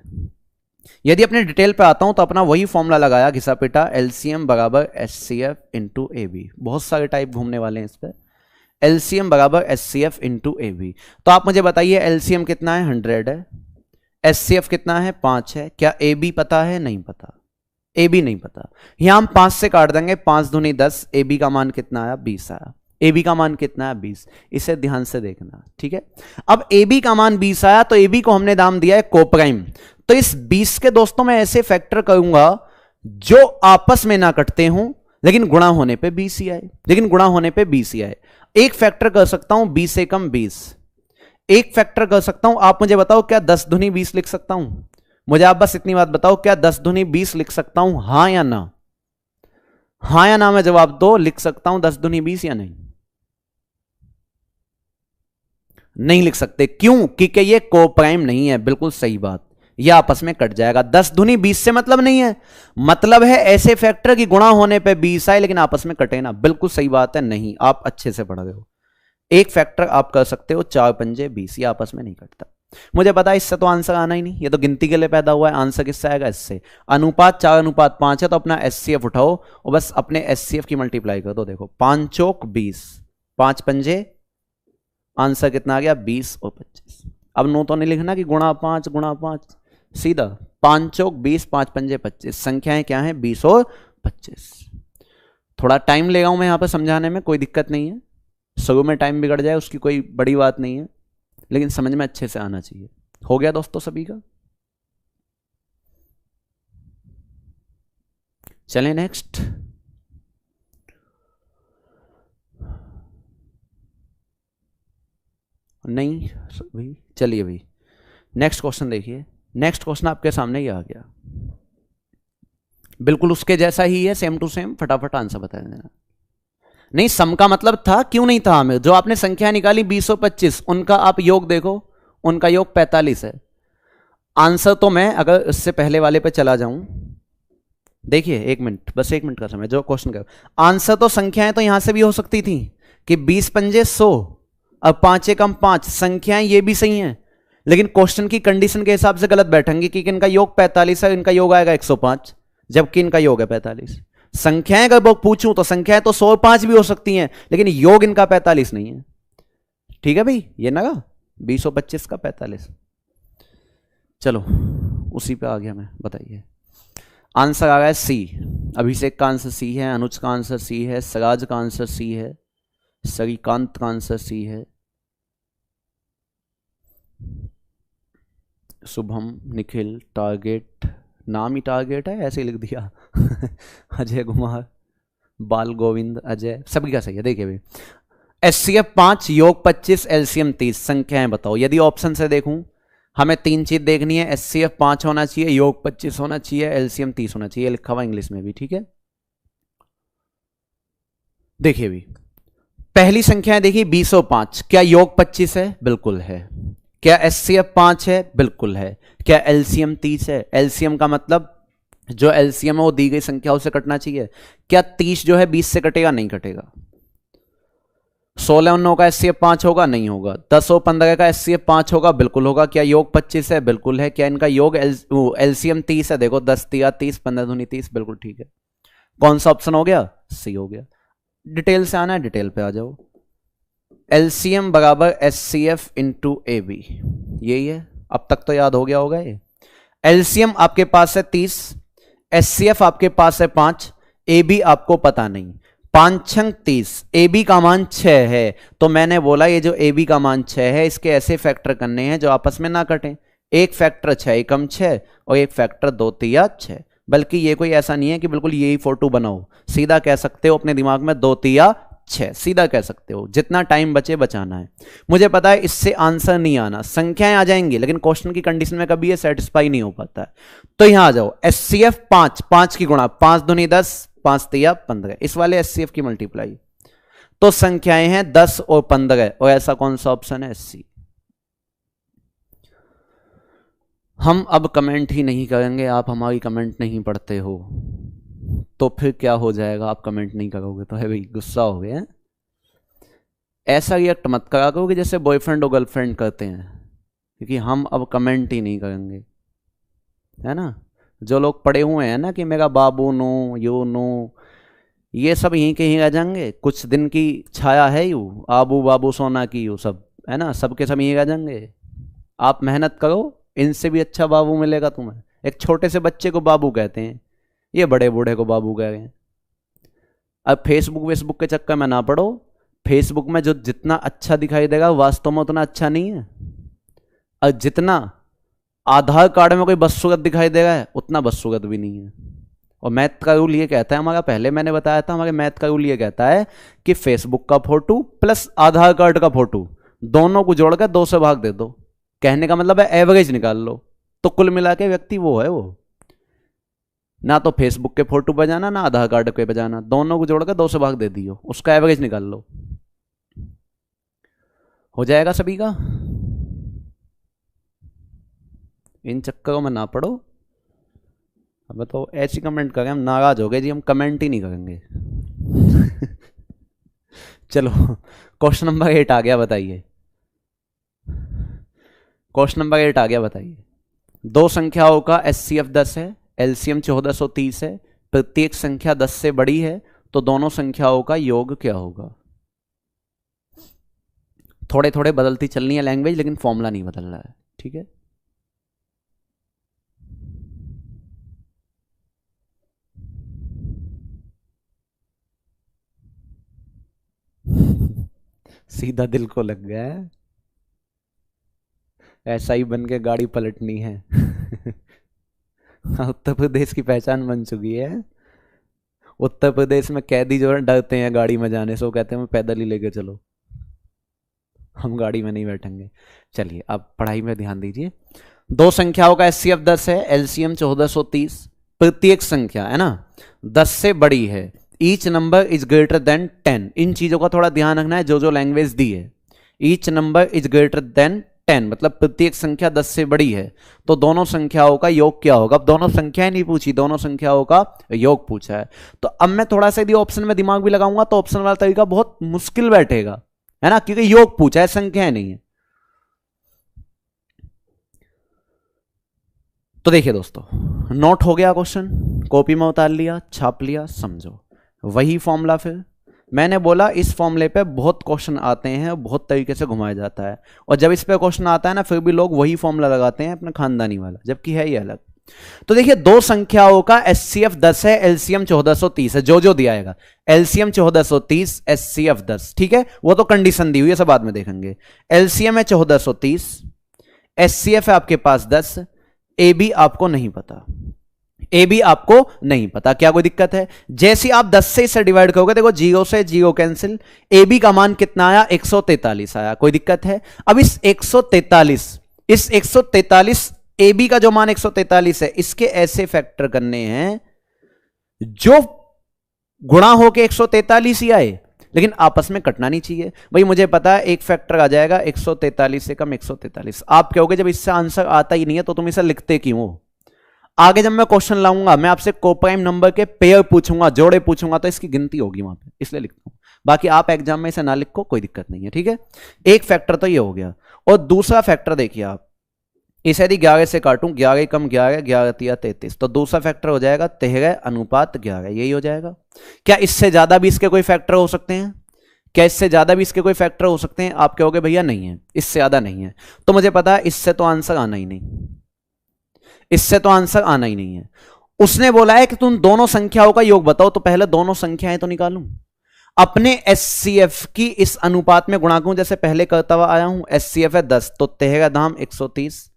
यदि अपने डिटेल पे आता हूं तो अपना वही फॉर्मूला लगाया, घिसा पिटा, LCM बराबर HCF इंटू AB। बहुत सारे टाइप घूमने वाले हैं इस पे। LCM बराबर HCF इंटू AB। तो आप मुझे बताइए LCM कितना है? 100 है। HCF कितना है? 5 है। क्या AB पता है? नहीं पता। AB नहीं पता। यहां हम 5 से काट देंगे, 5 दूनी 10, AB का मान कितना आया? 20 आया। AB का मान कितना है? 20। इसे ध्यान से देखना, ठीक है। अब AB का मान 20 आया तो AB को हमने नाम दिया है कोप्राइम। तो इस 20 के दोस्तों मैं ऐसे फैक्टर करूंगा जो आपस में ना कटते हों लेकिन गुणा होने पे 20 ही आए। एक फैक्टर कर सकता हूं 20 से कम 20। एक फैक्टर कर सकता हूं, आप मुझे बताओ क्या 10 दूनी 20 लिख सकता हूं? मुझे आप बस इतनी बात बताओ, क्या 10 दूनी 20 लिख सकता हूं? हां या ना? हां या ना में जवाब दो। लिख सकता हूं 10 दूनी 20 या नहीं? नहीं लिख सकते। क्यों? क्योंकि ये कोप्राइम नहीं है। बिल्कुल सही बात, यह आपस में कट जाएगा। 10 दूनी 20 से मतलब नहीं है, मतलब है ऐसे फैक्टर की गुणा होने पे 20 आए लेकिन आपस में कटे ना। बिल्कुल सही बात है। नहीं, आप अच्छे से पढ़ रहे हो। एक फैक्टर आप कर सकते हो 4 पंजे 20, ये आपस में नहीं कटता। मुझे पता है इससे तो आंसर आना ही नहीं, ये तो गिनती के लिए पैदा हुआ है। आंसर किससे आएगा? इससे। अनुपात 4:5 है, तो अपना HCF उठाओ और बस अपने HCF की मल्टीप्लाई कर दो। देखो 5 चौक 20, 5 पंजे, आंसर कितना आ गया? 20 और 25। अब नो तो नहीं लिखना कि गुणा 5, सीधा 5 चौक 20, 5 पंजे 25। संख्याएं क्या हैं? 20 और 25। थोड़ा टाइम लेगा हूं मैं यहां पर समझाने में, कोई दिक्कत नहीं है। शुरू में टाइम बिगड़ जाए उसकी कोई बड़ी बात नहीं है, लेकिन समझ में अच्छे से आना चाहिए। हो गया दोस्तों सभी का? चलें नेक्स्ट। नहीं भाई, चलिए भाई नेक्स्ट क्वेश्चन देखिए। नेक्स्ट क्वेश्चन आपके सामने ही आ गया, बिल्कुल उसके जैसा ही है, सेम टू सेम। फटाफट आंसर बता देना। नहीं, सम का मतलब था, क्यों नहीं था हमें? जो आपने संख्या निकाली 20 और 25, उनका आप योग देखो, उनका योग 45 है। आंसर तो मैं अगर इससे पहले वाले पे चला जाऊं, देखिए 1 मिनट, बस 1 मिनट का समय, जो क्वेश्चन का आंसर तो संख्याएं तो यहां से भी हो सकती थी कि 20 पंजे 100, अब 5 एकम 5, संख्याएं ये भी सही हैं, लेकिन क्वेश्चन की कंडीशन के हिसाब से गलत बैठेंगे कि इनका योग 45 है, इनका योग आएगा 105, जबकि इनका योग है 45। संख्याएं अगर पूछूं तो संख्याएं तो 105 भी हो सकती हैं, लेकिन योग इनका 45 नहीं है। ठीक है भाई, ये ना 2025 का 45। चलो उसी पे आ गया मैं, बताइए। आंसर आ रहा है सी। अभिषेक का आंसर सी है, अनुज का आंसर सी है, सराज का आंसर सी है, श्रीकांत का आंसर सी है, शुभम, निखिल, टारगेट, नाम ही टारगेट है ऐसे ही लिख दिया अजय कुमार, बाल गोविंद, अजय, सभी का सही है। देखिए भाई, एचसीएफ 5, योग 25, एलसीएम 30, संख्याएं बताओ। यदि ऑप्शन से देखूं, हमें 3 चीज देखनी है, एचसीएफ 5 होना चाहिए, योग 25 होना चाहिए, एलसीएम 30 होना चाहिए, लिखा हुआ इंग्लिश में भी। ठीक है, देखिए भी पहली संख्या देखिए 2005, क्या योग 25 है? बिल्कुल है। क्या एचसीएफ 5 है? बिल्कुल है। क्या एलसीएम 30 है? एलसीएम का मतलब जो एलसीएम है वो दी गई संख्याओं से कटना चाहिए। क्या 30 जो है 20 से कटेगा? नहीं कटेगा। 16 और 9 का एचसीएफ 5 होगा? नहीं होगा। 10 और 15 का एचसीएफ 5 होगा? बिल्कुल होगा। क्या योग 25 है? बिल्कुल है। क्या इनका योग एलसीएम 30 है? देखो 10 तिया 30, 15 दूनी 30, बिल्कुल ठीक है। कौन सा ऑप्शन हो गया? सी हो गया। डिटेल से आना है, डिटेल पे आ जाओ। एलसीएम बराबर एचसीएफ इंटू ए बी, यही है। अब तक तो याद हो गया होगा ये। एलसीएम आपके पास है 30, एचसीएफ आपके पास है 5, ए बी आपको पता नहीं। 5 छंग 30, ए बी का मान 6 है, तो मैंने बोला ये जो ए बी का मान 6 है इसके ऐसे फैक्टर करने हैं जो आपस में ना कटें। एक फैक्टर 6 एकम 6 और एक फैक्टर 2 तिया 6, बल्कि ये कोई ऐसा नहीं है कि बिल्कुल यही फोटो बनाओ, सीधा कह सकते हो अपने दिमाग में 2 तिया 6, सीधा कह सकते हो। जितना टाइम बचे बचाना है। मुझे पता है इससे आंसर नहीं आना, संख्याएं आ जाएंगी, लेकिन क्वेश्चन की कंडीशन में कभी ये सेटिस्फाई नहीं हो पाता है। तो यहां आ जाओ, एचसीएफ 5, 5 की गुणा, 5 दूनी 10, 5 तिया 15, इस वाले एचसीएफ की मल्टीप्लाई। तो संख्याएं हैं 10 और 15, और ऐसा कौन सा ऑप्शन है? सी। हम अब कमेंट ही नहीं करेंगे, आप हमारी कमेंट नहीं पढ़ते हो तो फिर क्या हो जाएगा? आप कमेंट नहीं करोगे तो है भाई, गुस्सा हो गया। ऐसा रिएक्ट मत करा करो कि जैसे बॉयफ्रेंड और गर्लफ्रेंड करते हैं, क्योंकि हम अब कमेंट ही नहीं करेंगे, है ना। जो लोग पढ़े हुए हैं ना कि मेरा बाबू नो यो नो, ये सब यहीं के ही रह जाएंगे। कुछ दिन की छाया है यू, आबू बाबू सोना की यू, सब है ना, सबके सब यहीं रह जाएंगे। आप मेहनत करो, इनसे भी अच्छा बाबू मिलेगा तुम्हें। एक छोटे से बच्चे को बाबू कहते हैं, ये बड़े बूढ़े को बाबू कह रहे हैं। अब फेसबुक के चक्कर में ना पड़ो। फेसबुक में जो जितना अच्छा दिखाई देगा वास्तव में उतना अच्छा नहीं है, और जितना आधार कार्ड में कोई बदसूरत दिखाई दे रहा है उतना बदसूरत भी नहीं है। और मैथ का रूल ये कहता है हमारा, पहले मैंने बताया था, हमारे मैथ का रूल ये कहता है कि फेसबुक का फोटो प्लस आधार कार्ड का फोटो दोनों को जोड़कर 2 से भाग दे दो। कहने का मतलब है एवरेज निकाल लो, तो कुल मिला के व्यक्ति वो है। वो ना तो फेसबुक के फोटो बजाना ना आधार कार्ड पे बजाना, दोनों को जोड़कर 2 से भाग दे दियो, उसका एवरेज निकाल लो, हो जाएगा सभी का। इन चक्करों में ना पड़ो। अब तो ऐसी कमेंट करें, हम नाराज हो गए जी, हम कमेंट ही नहीं करेंगे चलो क्वेश्चन नंबर 8 आ गया, बताइए। क्वेश्चन नंबर 8 आ गया, बताइए। दो संख्याओं का एचसीएफ 10 है, एलसीएम 1430 है, प्रत्येक संख्या 10 से बड़ी है, तो दोनों संख्याओं का योग क्या होगा? थोड़े थोड़े बदलती चलनी है लैंग्वेज, लेकिन फॉर्मूला नहीं बदल रहा है, ठीक है। सीधा दिल को लग गया है, ऐसा ही बन के गाड़ी पलटनी है उत्तर प्रदेश की पहचान बन चुकी है। उत्तर प्रदेश में कैदी जो है डरते हैं गाड़ी में जाने से, वो कहते हैं मैं पैदल ही लेके चलो, हम गाड़ी में नहीं बैठेंगे। चलिए अब पढ़ाई में ध्यान दीजिए। दो संख्याओं का एचसीएफ 10 है, एलसीएम 1430, प्रत्येक संख्या है ना 10 से बड़ी है, each number is greater than 10। इन चीजों का थोड़ा ध्यान रखना है, जो जो लैंग्वेज दी है। Each number is greater than 10, मतलब प्रत्येक संख्या 10 से बड़ी है, तो दोनों संख्याओं का योग क्या होगा। अब दोनों संख्याएं नहीं पूछी, दोनों संख्याओं का योग पूछा है। तो अब मैं थोड़ा सा यदि ऑप्शन में दिमाग भी लगाऊंगा तो ऑप्शन वाला तरीका बहुत मुश्किल बैठेगा, है ना, क्योंकि योग पूछा है, संख्याएं नहीं है। तो देखिए दोस्तों, नोट हो गया क्वेश्चन, कॉपी में उतार लिया, छाप लिया, समझो। वही फॉर्मूला, फिर मैंने बोला इस फॉर्मूले पे बहुत क्वेश्चन आते हैं, बहुत तरीके से घुमाया जाता है, और जब इस पे क्वेश्चन आता है ना, फिर भी लोग वही फॉर्मूला लगाते हैं अपने खानदानी वाला, जबकि है ये अलग। तो देखिए, दो संख्याओं का एचसीएफ 10 है, एलसीएम 1430 है, जो जो दिया जाएगा, एलसीएम 1430, एचसीएफ 10, ठीक है, वो तो कंडीशन दी हुई है, सब बाद में देखेंगे। एलसीएम है 1430, एचसीएफ है आपके पास 10, ए बी आपको नहीं पता, ए बी आपको नहीं पता, क्या कोई दिक्कत है। जैसे आप 10 से इसे डिवाइड करोगे, देखो 0 से 0 कैंसिल, ए बी का मान कितना आया, 143 आया, कोई दिक्कत है। अब इस 143 ए बी का जो मान 143 है, इसके ऐसे फैक्टर करने हैं जो गुणा होके 143 ही आए, लेकिन आपस में कटना नहीं चाहिए। भाई मुझे पता है एक फैक्टर आ जाएगा 143 से कम 143, आप कहोगे जब इससे आंसर आता ही नहीं है तो तुम इसे लिखते क्यों हो। आगे जब मैं क्वेश्चन लाऊंगा, मैं आपसे कोप्राइम नंबर के पेयर पूछूंगा, जोड़े पूछूंगा, तो इसकी गिनती होगी वहां पे, इसलिए लिखता हूं। बाकी आप एग्जाम में इसे ना लिखो, कोई दिक्कत नहीं है, ठीक है। एक फैक्टर तो ये हो गया, और दूसरा फैक्टर देखिए आप, इसे यदि 11 से काटूं, 11 कम 11, 11 तिया 33, तो दूसरा फैक्टर हो जाएगा 13:11, यही हो जाएगा। क्या इससे ज्यादा भी इसके कोई फैक्टर हो सकते हैं? क्या इससे ज्यादा भी इसके कोई फैक्टर हो सकते हैं? आप कहोगे भैया नहीं है, इससे ज्यादा नहीं है, तो मुझे पता है इससे तो आंसर आना ही नहीं, इससे तो आंसर आना ही नहीं है। उसने बोला है कि तुम दोनों संख्याओं का योग बताओ, तो पहले दोनों संख्याएं तो निकालूं, अपने एचसीएफ की इस अनुपात में गुणा करूं, जैसे पहले करता हुआ आया हूं। एचसीएफ है 10, तो 13:130,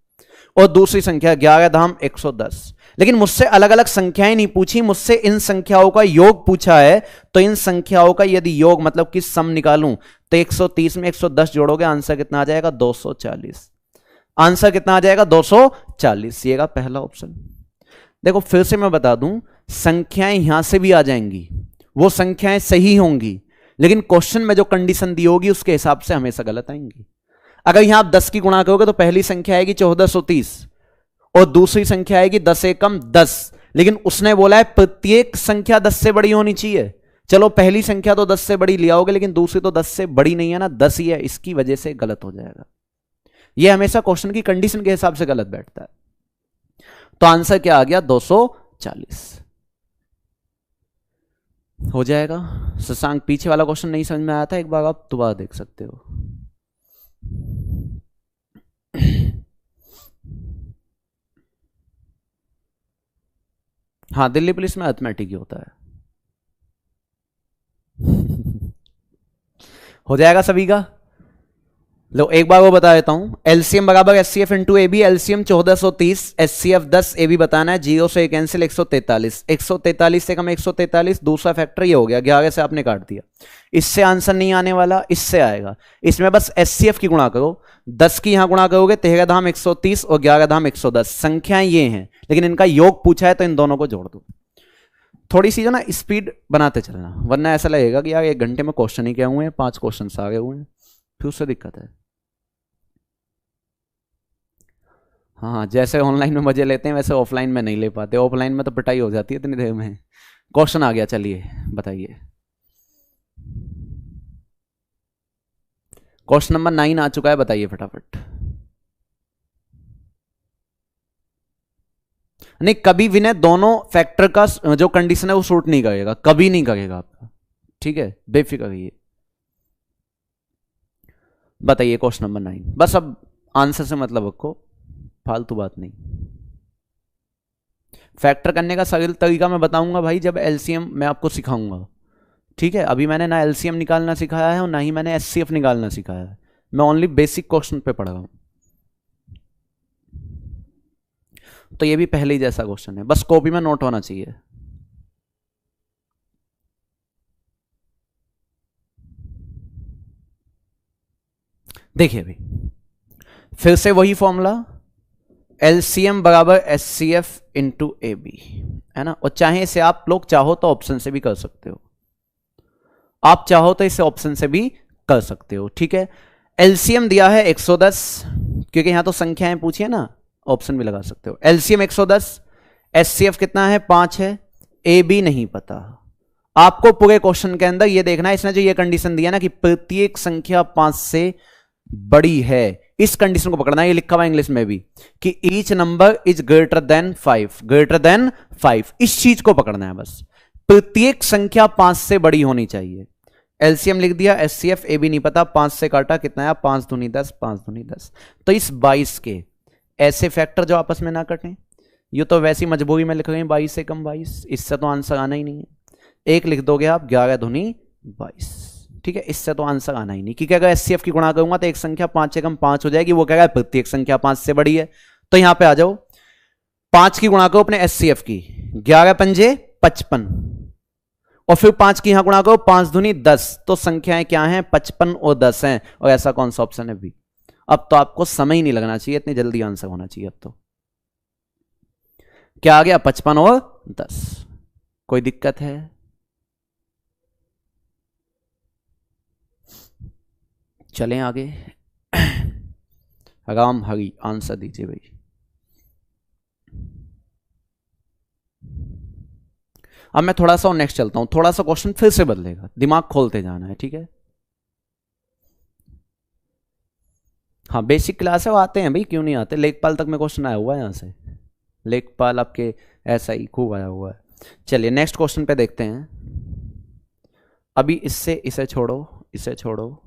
और दूसरी संख्या 11:110। लेकिन मुझसे अलग अलग संख्याएं नहीं पूछी, मुझसे इन संख्याओं का योग पूछा है, तो इन संख्याओं का यदि योग मतलब कि सम निकालूं, तो 130 में 110 जोड़ोगे, आंसर कितना आ जाएगा, 240। आंसर कितना आ जाएगा, 240। ये का पहला ऑप्शन। देखो फिर से मैं बता दूं, संख्याएं यहां से भी आ जाएंगी, वो संख्याएं सही होंगी, लेकिन क्वेश्चन में जो कंडीशन दी होगी उसके हिसाब से हमेशा गलत आएंगी। अगर यहां आप 10 की गुणा करोगे तो पहली संख्या आएगी 1430, और दूसरी संख्या आएगी 10 एकम 10, लेकिन उसने बोला है प्रत्येक संख्या 10 से बड़ी होनी चाहिए। चलो पहली संख्या तो 10 से बड़ी ले आओगे, लेकिन दूसरी तो 10 से बड़ी नहीं है ना, 10 ही है, इसकी वजह से गलत हो जाएगा। यह हमेशा क्वेश्चन की कंडीशन के हिसाब से गलत बैठता है। तो आंसर क्या आ गया, 240 हो जाएगा। शशांक, पीछे वाला क्वेश्चन नहीं समझ में आया था, एक बार आप दोबारा देख सकते हो। हाँ, दिल्ली पुलिस में अर्थमेटिक ही होता है। हो जाएगा सभी का। लो एक बार वो बता देता हूं, एलसीएम बराबर HCF into A B, LCM 1430, HCF 10, A B बताना है, 0 से कैंसिल 143, 143 से कम 143, दूसरा फैक्टर ये हो गया, 11 से आपने काट दिया, इससे आंसर नहीं आने वाला, इससे आएगा। इसमें बस एचसीएफ की गुणा करो, 10 की यहां गुणा करोगे 13:130 और 11:110, संख्याएं ये हैं, लेकिन इनका योग पूछा है तो इन दोनों को जोड़ दो। थोड़ी सी जो ना स्पीड बनाते चलना, वरना ऐसा लगेगा कि यार 1 घंटे में क्वेश्चन ही क्या हुए हैं, 5 क्वेश्चन आ गए हुए हैं, फिर उससे दिक्कत है। हाँ, जैसे ऑनलाइन में मजे लेते हैं वैसे ऑफलाइन में नहीं ले पाते, ऑफलाइन में तो पिटाई हो जाती है इतनी देर में। क्वेश्चन आ गया, चलिए बताइए। क्वेश्चन नंबर 9 आ चुका है, बताइए फटाफट। नहीं, कभी भी ने दोनों फैक्टर का जो कंडीशन है वो सूट नहीं करेगा, कभी नहीं करेगा आपका, ठीक है, बेफिक्र रहिए। बताइए क्वेश्चन नंबर 9, बस अब आंसर से मतलब रखो, फालतू बात नहीं। फैक्टर करने का सरल तरीका मैं बताऊंगा भाई जब एलसीएम मैं आपको सिखाऊंगा, ठीक है। अभी मैंने ना एलसीएम निकालना सिखाया है और ना ही मैंने एचसीएफ निकालना सिखाया है, मैं ओनली बेसिक क्वेश्चन पे पढ़ रहा हूं। तो ये भी पहले ही जैसा क्वेश्चन है, बस कॉपी में नोट होना चाहिए। देखिए भाई, फिर से वही फॉर्मूला, एलसीएम बराबर एचसीएफ इंटू ए बी, है ना। और चाहे इसे आप लोग चाहो तो ऑप्शन से भी कर सकते हो, आप चाहो तो इसे ऑप्शन से भी कर सकते हो, ठीक है। एलसीएम दिया है 110, क्योंकि यहां तो संख्याएं पूछिए ना, ऑप्शन भी लगा सकते हो। एलसीएम 110, एचसीएफ कितना है 5 है, ए बी नहीं पता। आपको पूरे क्वेश्चन के अंदर ये देखना है, इसने जो ये कंडीशन दिया ना कि प्रत्येक संख्या 5 से बड़ी है, इस कंडीशन को पकड़ना है। ये लिखा हुआ इंग्लिश में भी कि each number is greater than 5, greater than 5, इस चीज को पकड़ना है बस। प्रत्येक संख्या 5 से बड़ी होनी चाहिए। एलसीएम लिख दिया, एचसीएफ ए बी नहीं पता, 5 से काटा कितना आया 5 दूनी 10, 5 दूनी 10। तो इस 22 के ऐसे फैक्टर जो आपस में ना कटें, ये तो वैसी मजबूरी में लिख रहे हैं 22 से कम 22, इससे तो आंसर आना ही नहीं है। एक लिख दोगे आप 11 दूनी 22, ठीक है, इससे तो आंसर आना ही नहीं। क्योंकि अगर एचसीएफ की गुणा करूंगा तो एक संख्या 5 से कम 5 हो जाएगी, वो कह रहा है प्रत्येक संख्या 5 से बड़ी है। तो यहां पे आ जाओ, 5 की गुणा करो अपने एचसीएफ की, 11 पंजे 55, और फिर 5 की यहां गुणा करो 5 दूनी 10, तो संख्याएं क्या हैं 55 और 10 हैं। और ऐसा कौन सा ऑप्शन है बी। अब तो आपको समय ही नहीं लगना चाहिए, इतनी जल्दी आंसर होना चाहिए। अब तो क्या आ गया 55 और 10। कोई दिक्कत है? चलें आगे। राम हरी आंसर दीजिए भाई। अब मैं थोड़ा सा नेक्स्ट चलता हूं, थोड़ा सा क्वेश्चन फिर से बदलेगा, दिमाग खोलते जाना है, ठीक है। हाँ बेसिक क्लास है, वो आते हैं भाई, क्यों नहीं आते। लेखपाल तक में क्वेश्चन आया हुआ है यहाँ से, लेखपाल आपके ऐसा ही खूब आया हुआ है। चलिए नेक्स्ट क्वेश्चन पे देखते हैं। अभी इससे इसे छोड़ो, इसे छोड़ो,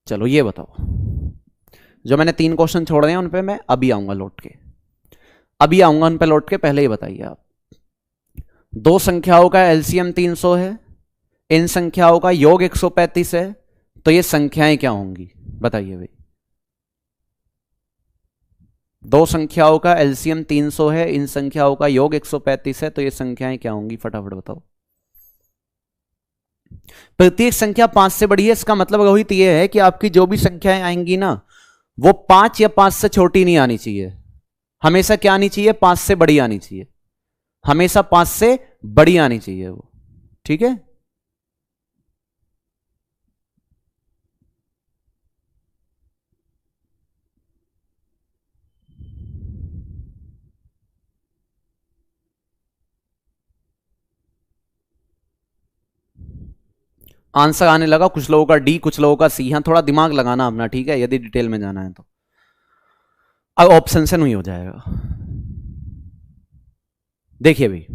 चलो ये बताओ, जो मैंने 3 क्वेश्चन छोड़े हैं उन पे मैं अभी आऊंगा लौट के, अभी आऊंगा उन पे लौट के। पहले ही बताइए आप, 2 संख्याओं का एलसीएम 300 है, इन संख्याओं का योग 135 है, तो ये संख्याएं क्या होंगी बताइए भाई। 2 संख्याओं का एलसीएम 300 है, इन संख्याओं का योग 135 है, तो ये संख्याएं क्या होंगी फटाफट बताओ। प्रत्येक संख्या 5 से बड़ी है, इसका मतलब रोहित ये है कि आपकी जो भी संख्याएं आएंगी ना, वो 5 या 5 से छोटी नहीं आनी चाहिए। हमेशा क्या आनी चाहिए 5 से बड़ी आनी चाहिए, हमेशा 5 से बड़ी आनी चाहिए वो, ठीक है। आंसर आने लगा, कुछ लोगों का डी, कुछ लोगों का सी। यहां थोड़ा दिमाग लगाना अपना, ठीक है, यदि डिटेल में जाना है तो। अब ऑप्शन से नहीं हो जाएगा। देखिए भाई,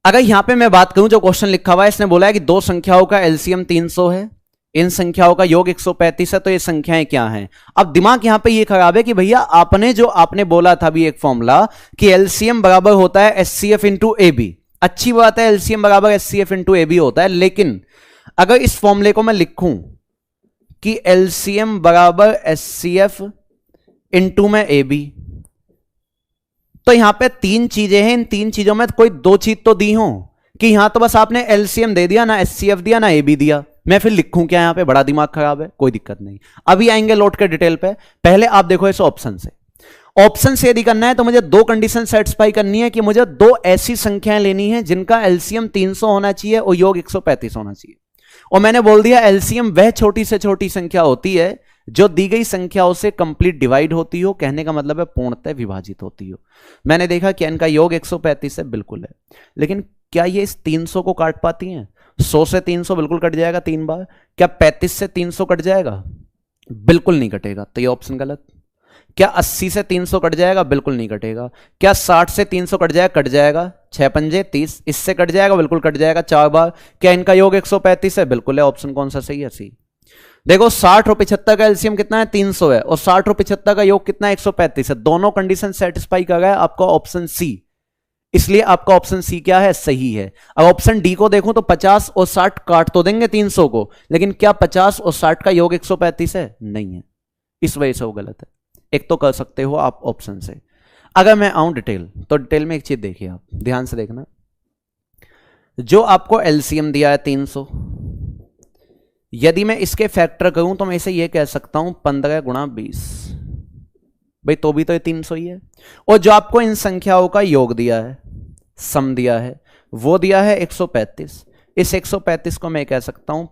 अगर यहां पे मैं बात करूं, जो क्वेश्चन लिखा हुआ है इसने बोला है कि 2 संख्याओं का एलसीएम 300 है, इन संख्याओं का योग 135 है, तो ये संख्याएं क्या हैं। अब दिमाग यहां पे ये खराब है कि भैया आपने बोला था भी एक फॉर्मूला कि एलसीएम बराबर होता है एचसीएफ इंटू ए बी। अच्छी बात है, एलसीएम बराबर एचसीएफ इंटू ए बी होता है, लेकिन अगर इस फॉर्मूले को मैं लिखूं कि एलसीएम बराबर एचसीएफ इंटू में ए बी, तो यहां पे 3 चीजें हैं, इन 3 चीजों में कोई 2 चीज तो दी हो कि यहां तो बस आपने एलसीएम दे दिया ना, एचसीएफ दिया ना ए बी दिया, मैं फिर लिखूं क्या यहां पे, बड़ा दिमाग खराब है। कोई दिक्कत नहीं, अभी आएंगे लौट के डिटेल पे। पहले आप देखो इस ऑप्शन से, ऑप्शन से यदि करना है तो मुझे 2 कंडीशन सेटिस्फाई करनी है कि मुझे 2 ऐसी संख्याएं लेनी है जिनका एलसीएम 300 होना चाहिए और योग 135 होना चाहिए। और मैंने बोल दिया एलसीएम वह छोटी से छोटी संख्या होती है जो दी गई संख्याओं से कंप्लीट डिवाइड होती हो, कहने का मतलब है पूर्णतः विभाजित होती हो। मैंने देखा कि इनका योग 135 है, बिल्कुल है, लेकिन क्या ये इस 300 को काट पाती हैं? 100 से 300 बिल्कुल कट जाएगा 3 बार। क्या 35 से 300 कट जाएगा? बिल्कुल नहीं कटेगा, तो ये ऑप्शन गलत। क्या 80 से 300 कट जाएगा? बिल्कुल नहीं कटेगा। क्या 60 से 300 कट जाएगा? कट जाएगा, 6 पंजे 30, इससे कट जाएगा? बिल्कुल कट जाएगा 4 बार। क्या इनका योग 135 है? बिल्कुल है। ऑप्शन कौन सा सही है? सी। देखो 60 और 75 का एलसीएम कितना है? 300 है, और 60 और 75 का योग कितना है? 135 है। दोनों कंडीशन सेटिस्फाई कर रहा है आपका ऑप्शन सी, इसलिए आपका ऑप्शन सी क्या है? सही है। अब ऑप्शन डी को देखूं तो 50 और 60 काट तो देंगे 300 को, लेकिन क्या 50 और 60 का योग 135 है? नहीं है, इस वजह से वो गलत है। एक तो कर सकते हो आप ऑप्शन से। अगर मैं आऊं डिटेल, तो डिटेल में एक चीज देखिए, आप ध्यान से देखना। जो आपको एलसीएम दिया है 300, यदि मैं इसके फैक्टर करूं तो मैं इसे यह कह सकता हूं 15 गुणा 20, भाई तो भी तो ये 300 ही है। और जो आपको इन संख्याओं का योग दिया है, सम दिया है, वो दिया है 135। इस 135 को मैं कह सकता हूं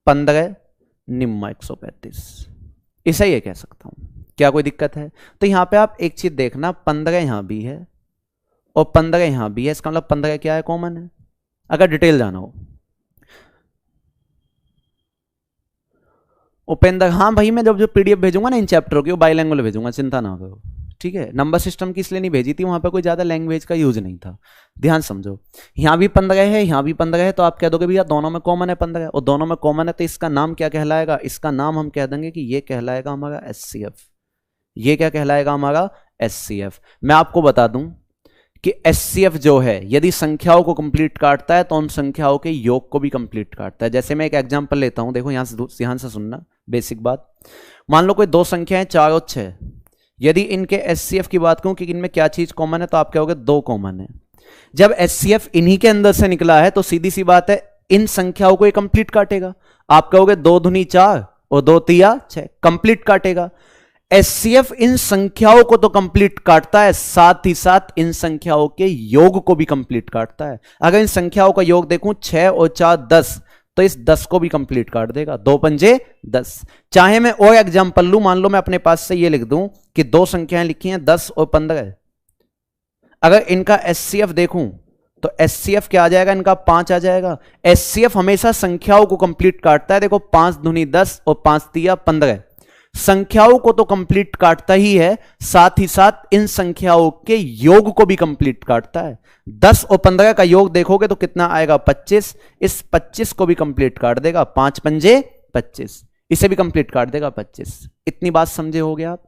15 निम्मा 135, इसे ये कह सकता हूं। क्या कोई दिक्कत है? तो यहां पे आप एक चीज देखना, 15 यहां भी है और 15 यहां भी है, इसका मतलब 15 क्या है, कॉमन है। अगर डिटेल जाना हो। उपेंद्र, हाँ भाई, मैं जब जो पीडीएफ भेजूंगा ना इन चैप्टर की, वो बाईलैंग्वेज भेजूंगा, चिंता ना करो, ठीक है। नंबर सिस्टम की इसलिए नहीं भेजी थी, वहां पर कोई ज्यादा लैंग्वेज का यूज नहीं था। ध्यान समझो, यहां भी 15 है, यहां भी 15 है, तो आप कह दोगे भैया दोनों में कॉमन है 15, और दोनों में कॉमन है तो इसका नाम क्या कहलाएगा? इसका नाम हम कह देंगे कि ये कहलाएगा हमारा एचसीएफ। ये क्या कहलाएगा? हमारा एचसीएफ। मैं आपको बता दूं कि एचसीएफ जो है, यदि संख्याओं को कंप्लीट काटता है तो उन संख्याओं के योग को भी कंप्लीट काटता है। जैसे मैं एक एग्जांपल लेता हूं, देखो यहां से सुनना बेसिक बात। मान लो कोई दो संख्याएं 4 और 6, यदि इनके एचसीएफ की बात करूं कि इनमें क्या चीज कॉमन है, तो आप कहोगे 2 कॉमन है। जब एचसीएफ इन्हीं के अंदर से निकला है तो सीधी सी बात है, इन संख्याओं को ये कंप्लीट काटेगा। आप कहोगे 2 दूनी 4 और 2 तिया 6, कंप्लीट काटेगा। एचसीएफ इन संख्याओं को तो कंप्लीट काटता है, साथ ही साथ इन संख्याओं के योग को भी कंप्लीट काटता है। अगर इन संख्याओं का योग देखूं 6 और 4 10, तो इस 10 को भी कंप्लीट काट देगा। 2 पंजे 10। चाहे मैं और एग्जांपल लूं, मान लो मैं अपने पास से ये लिख दूं कि दो संख्याएं लिखी हैं 10 और 15, अगर इनका एचसीएफ देखूं तो एचसीएफ क्या आ जाएगा? इनका 5 आ जाएगा। एचसीएफ हमेशा संख्याओं को कंप्लीट काटता है। देखो 5 दूनी 10 और 5 तिया 15, संख्याओं को तो कंप्लीट काटता ही है, साथ ही साथ इन संख्याओं के योग को भी कंप्लीट काटता है। 10 और 15 का योग देखोगे तो कितना आएगा? 25। इस 25 को भी कंप्लीट काट देगा। 5 पंजे 25, इसे भी कंप्लीट काट देगा 25। इतनी बात समझे होगे आप?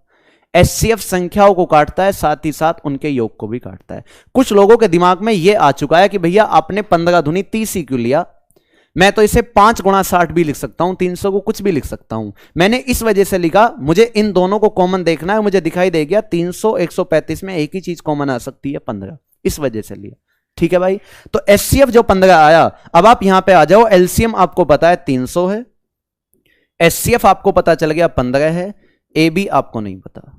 एचसीएफ संख्याओं को काटता है, साथ ही साथ उनके योग को भी काटता है। कुछ लोगों के दिमाग में यह आ चुका है कि भैया आपने 15 दूनी 30 ही क्यों लिया, मैं तो इसे 5 गुणा 60 भी लिख सकता हूं, 300 को कुछ भी लिख सकता हूं। मैंने इस वजह से लिखा, मुझे इन दोनों को कॉमन देखना है, मुझे दिखाई दे गया 300 135 में एक ही चीज कॉमन आ सकती है 15, इस वजह से लिया। ठीक है भाई, तो एचसीएफ जो 15 आया, अब आप यहां पे आ जाओ। एलसीएम आपको पता है 300 है, एचसीएफ आपको पता चल गया 15 है, ए बी आपको नहीं पता।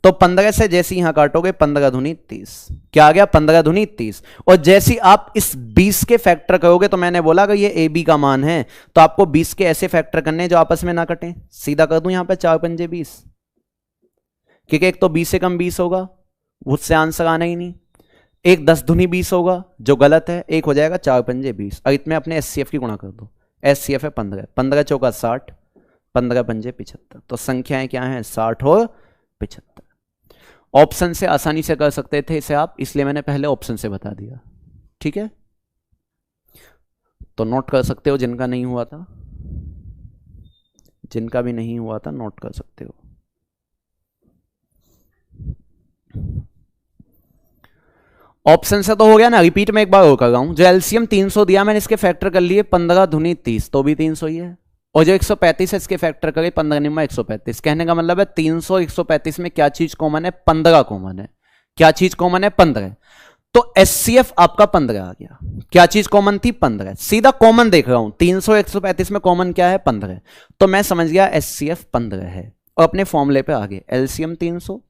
तो 15 से जैसे यहां काटोगे 15 दूनी 30, क्या आ गया? 15 दूनी 30। और जैसे आप इस 20 के फैक्टर करोगे, तो मैंने बोला कि ये ए बी का मान है, तो आपको 20 के ऐसे फैक्टर करने जो आपस में ना कटें। सीधा कर दूं यहां पे 4 पंजे 20, क्योंकि एक तो 20 से कम 20 होगा, उससे आंसर आना ही नहीं। एक 10 दूनी 20 होगा जो गलत है, एक हो जाएगा 4 पंजे 20। अब इसमें अपने एचसीएफ की गुणा कर दो। एचसीएफ है 15, 15 चौका 60, 15 पंजे 75। तो संख्याएं क्या हैं? 60 और 75। ऑप्शन से आसानी से कर सकते थे इसे आप, इसलिए मैंने पहले ऑप्शन से बता दिया। ठीक है, तो नोट कर सकते हो जिनका नहीं हुआ था, जिनका भी नहीं हुआ था नोट कर सकते हो। ऑप्शन से तो हो गया ना, रिपीट में एक बार और कर रहा हूं। जो एलसीएम 300 दिया मैंने, इसके फैक्टर कर लिए 15 दूनी 30, तो भी 300 ही है। और जो 135 है, इसके फैक्टर करें 15 निम्मा 135। कहने का मतलब है 300 135 में क्या चीज कॉमन है? 15 कॉमन है। क्या चीज कॉमन है? 15। तो एचसीएफ आपका 15 आ गया। क्या चीज कॉमन थी? 15। सीधा कॉमन देख रहा हूं, 300 135 में कॉमन क्या है? 15। तो मैं समझ गया एचसीएफ 15 है। और अपने फॉर्मूले पे आगे, एलसीएम 300,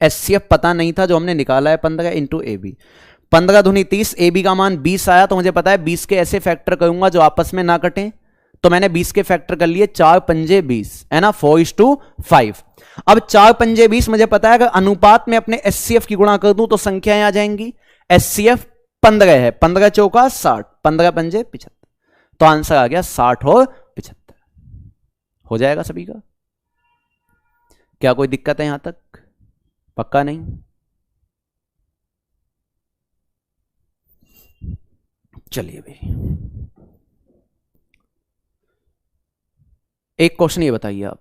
एचसीएफ पता नहीं था जो हमने निकाला है 15 इंटू ए बी। 15 दूनी 30, ए बी का मान 20 आया, तो मुझे पता है 20 के ऐसे फैक्टर करूंगा जो आपस में ना कटें। तो मैंने 20 के फैक्टर कर लिए, 4 पंजे 20 है ना, 4:5। अब 4 पंजे 20 मुझे पता है, अगर अनुपात में अपने एचसीएफ की गुणा कर दूं तो संख्याएं आ जाएंगी। एचसीएफ 15 है, 15 चौका 60, 15 पंजे 75। तो आंसर आ गया 60 और 75। हो जाएगा सभी का? क्या कोई दिक्कत है यहां तक? पक्का नहीं? चलिए भाई, एक क्वेश्चन ये बताइए आप,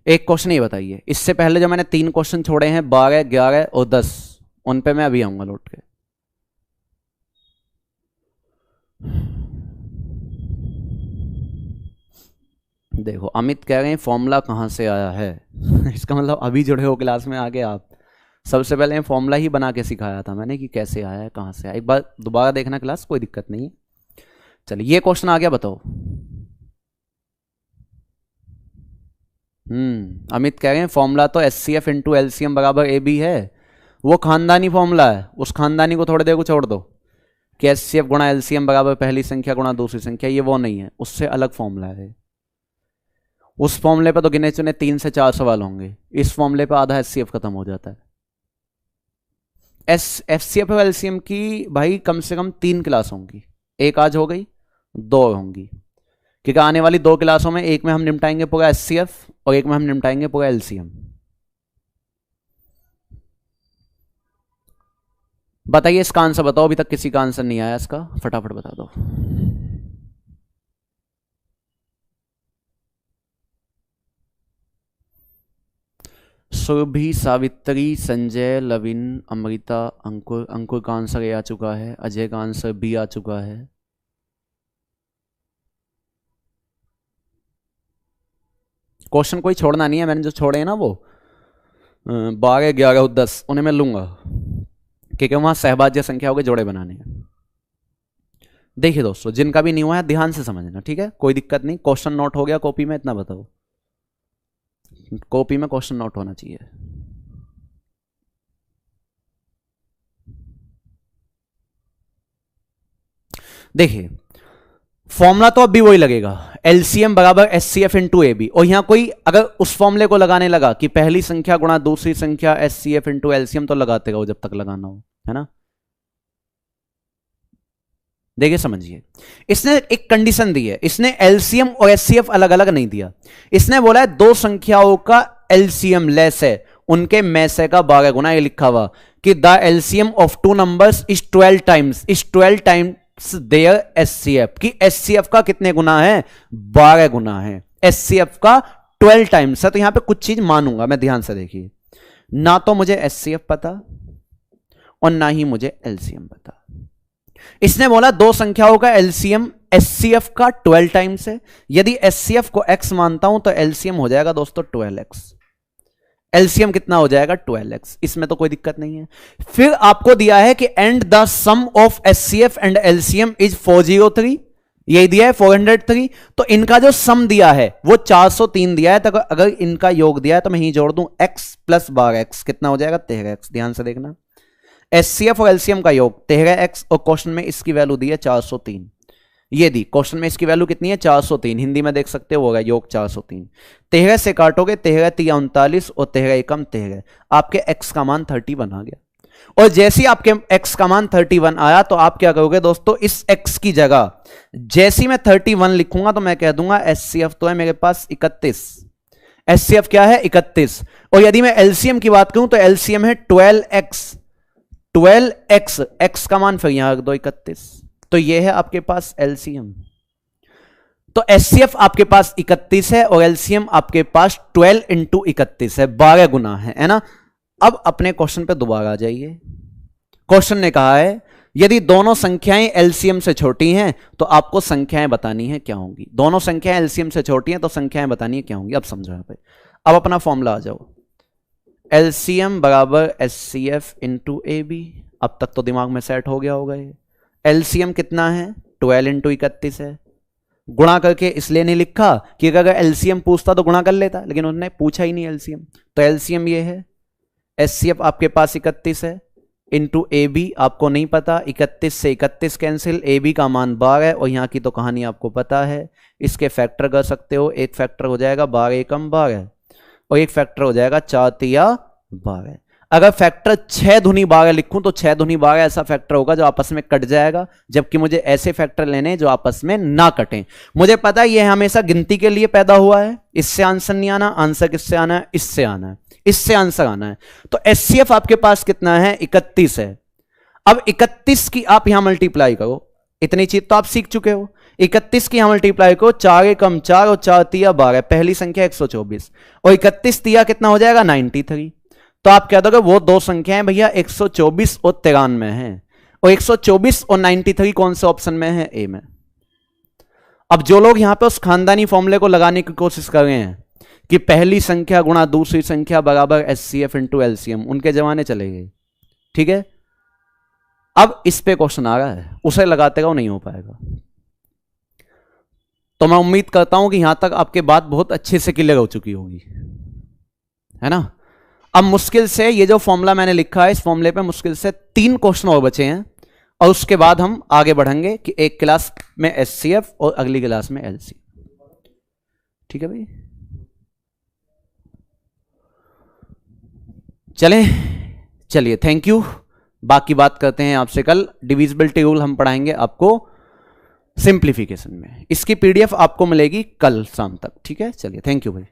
एक क्वेश्चन ये बताइए, इससे पहले जो मैंने 3 क्वेश्चन छोड़े हैं 12 11 और 10, उन पे मैं अभी आऊंगा लौट के। देखो अमित कह रहे हैं फॉर्मूला कहां से आया है इसका मतलब अभी जुड़े हो क्लास में आगे आप। सबसे पहले फॉर्मूला ही बना के सिखाया था मैंने कि कैसे आया है, कहां से आया। एक बार दोबारा देखना क्लास, कोई दिक्कत नहीं है। चलिए ये क्वेश्चन आ गया, बताओ। अमित कह रहे हैं फॉर्मूला तो एचसीएफ इंटू एलसीएम बराबर ए बी है। वो खानदानी फॉर्मूला है, उस खानदानी को थोड़ी देर को छोड़ दो। कि HCF गुणा LCM बराबर पहली संख्या गुणा दूसरी संख्या, ये वो नहीं है, उससे अलग फॉर्मूला है। उस फॉर्मूले पे तो गिने चुने 3 से 4 सवाल होंगे, इस फॉर्मूले पे आधा HCF खत्म हो जाता है। FCF और LCM की भाई कम से कम 3 क्लास होंगी, एक आज हो गई, 2 होंगी, क्योंकि आने वाली 2 क्लासों में एक में हम निपटाएंगे पूरा HCF और एक में हम निपटाएंगे पूरा LCM। बताइए इसका आंसर बताओ, अभी तक किसी का आंसर नहीं आया इसका, फटाफट बता दो। सुरभि, सावित्री, संजय, लविन, अमृता, अंकुर। अंकुर का आंसर ए आ चुका है, अजय का आंसर बी आ चुका है। क्वेश्चन कोई छोड़ना नहीं है, मैंने जो छोड़े हैं ना वो 12, 11 और 10 उन्हें मैं लूंगा, क्योंकि वहां सहभाज्य संख्याओं के जोड़े बनाने हैं। देखिए दोस्तों, जिनका भी नहीं हुआ है ध्यान से समझना, ठीक है, कोई दिक्कत नहीं। क्वेश्चन नोट हो गया कॉपी में, इतना बताओ, कॉपी में क्वेश्चन नोट होना चाहिए। देखिए फॉर्मूला तो अब भी वही लगेगा, LCM बराबर HCF इंटू AB, और यहां कोई अगर उस फॉर्मूले को लगाने लगा कि पहली संख्या गुणा दूसरी संख्या HCF इंटू LCM, तो लगाते रहो जब तक लगाना हो, है ना। देखिए समझिए, इसने एक कंडीशन दी है, इसने LCM और HCF अलग अलग नहीं दिया, इसने बोला है दो संख्याओं का LCM लेस है उनके में से का 12 गुना, ये लिखा हुआ कि the LCM of two numbers is 12 times their HCF, कि HCF का कितने गुना है, 12 गुना है, HCF का 12 टाइम्स है। तो यहां पे कुछ चीज मानूंगा मैं, ध्यान से देखिए, ना तो मुझे HCF पता और ना ही मुझे LCM पता। इसने बोला दो संख्याओं का LCM HCF का 12 टाइम्स है, यदि HCF को x मानता हूं तो LCM हो जाएगा दोस्तों 12x। LCM कितना हो जाएगा, 12x, इसमें तो कोई दिक्कत नहीं है। फिर आपको दिया है कि and the sum of HCF and LCM is 403, यही दिया है 403, तो इनका जो सम दिया है वो 403 दिया है, तो अगर इनका योग दिया है तो मैं ही जोड़ दूं x प्लस 12x, कितना हो जाएगा 13x। ध्यान से देखना, HCF और LCM का योग 13x, और क्वेश्चन में इसकी वैल्यू दी है 403, ये दी क्वेश्चन में इसकी वैल्यू कितनी है 403, हिंदी में देख सकते हो, होगा योग 403। 13 से काटोगे 13 3 39 और 13 एकम 13, आपके x का मान 31 आ गया। और जैसे ही आपके x का मान 31 आया तो आप क्या करोगे दोस्तों, इस x की जगह जैसे मैं 31 लिखूंगा तो मैं कह दूंगा HCF तो है मेरे पास 31, HCF क्या है 31, और यदि मैं LCM की बात करूं तो LCM है 12x, x का मान फिर यहां रख दो 31, तो यह है आपके पास LCM। तो HCF आपके पास 31 है और LCM आपके पास 12 इंटू 31 है, 12 गुना है ना। अब अपने क्वेश्चन पे दोबारा आ जाइए। क्वेश्चन ने कहा है यदि दोनों संख्याएं LCM से छोटी हैं तो आपको संख्याएं बतानी है क्या होंगी, दोनों संख्याएं LCM से छोटी हैं तो संख्याएं बतानी है क्या होंगी। अब समझो यहां पे, अब अपना फॉर्मूला आ जाओ, LCM बराबर HCF इंटू AB, अब तक तो दिमाग में सेट हो गया होगा ये। LCM कितना है 12 इंटू 31 है, गुणा करके इसलिए नहीं लिखा कि अगर LCM पूछता तो गुणा कर लेता, लेकिन उन्होंने पूछा ही नहीं LCM, तो LCM ये है। HCF आपके पास 31 है इंटू AB आपको नहीं पता, 31 से 31 कैंसिल, AB का मान 12 और यहां की तो कहानी आपको पता है, इसके फैक्टर कर सकते हो, एक फैक्टर हो जाएगा 12 एकम 12 और एक फैक्टर हो जाएगा 4 तिया 12। अगर फैक्टर 6 दूनी 12 लिखूं तो 6 दूनी 12 ऐसा फैक्टर होगा जो आपस में कट जाएगा, जबकि मुझे ऐसे फैक्टर लेने जो आपस में ना कटें। मुझे पता है ये हमेशा गिनती के लिए पैदा हुआ है, इससे आंसर नहीं आना, आंसर किससे आना है, इससे आना है, इससे आंसर आना है। तो HCF आपके पास कितना है 31 है। अब 31 की आप यहां मल्टीप्लाई करो, इतनी चीज तो आप सीख चुके हो, 31 की यहां मल्टीप्लाई करो, 4 एकम 4 और 4 तिया 12, पहली संख्या 124 और 31 तिया कितना हो जाएगा 93। तो आप कह दोगे वो दो संख्याएं भैया 124 और 93 हैं, और 124 और 93 कौन से ऑप्शन में है, ए में। अब जो लोग यहां पे उस खानदानी फॉर्मूले को लगाने की कोशिश कर रहे हैं कि पहली संख्या गुणा दूसरी संख्या बराबर HCF इंटू LCM, उनके जमाने चले गए, ठीक है। अब इस पे क्वेश्चन आ रहा है, उसे लगाते रहो, नहीं हो पाएगा। तो मैं उम्मीद करता हूं कि यहां तक आपके बात बहुत अच्छे से क्लियर हो चुकी होगी, है ना। अब मुश्किल से ये जो फॉर्मूला मैंने लिखा है, इस फॉर्मूले पे मुश्किल से 3 क्वेश्चन और बचे हैं, और उसके बाद हम आगे बढ़ेंगे कि एक क्लास में एचसीएफ और अगली क्लास में एलसी। ठीक है भाई, चलिए थैंक यू। बाकी बात करते हैं आपसे कल। डिविजिबल टेबल हम पढ़ाएंगे आपको सिंप्लीफिकेशन में। इसकी पीडीएफ आपको मिलेगी कल शाम तक। ठीक है, चलिए थैंक यू भाई।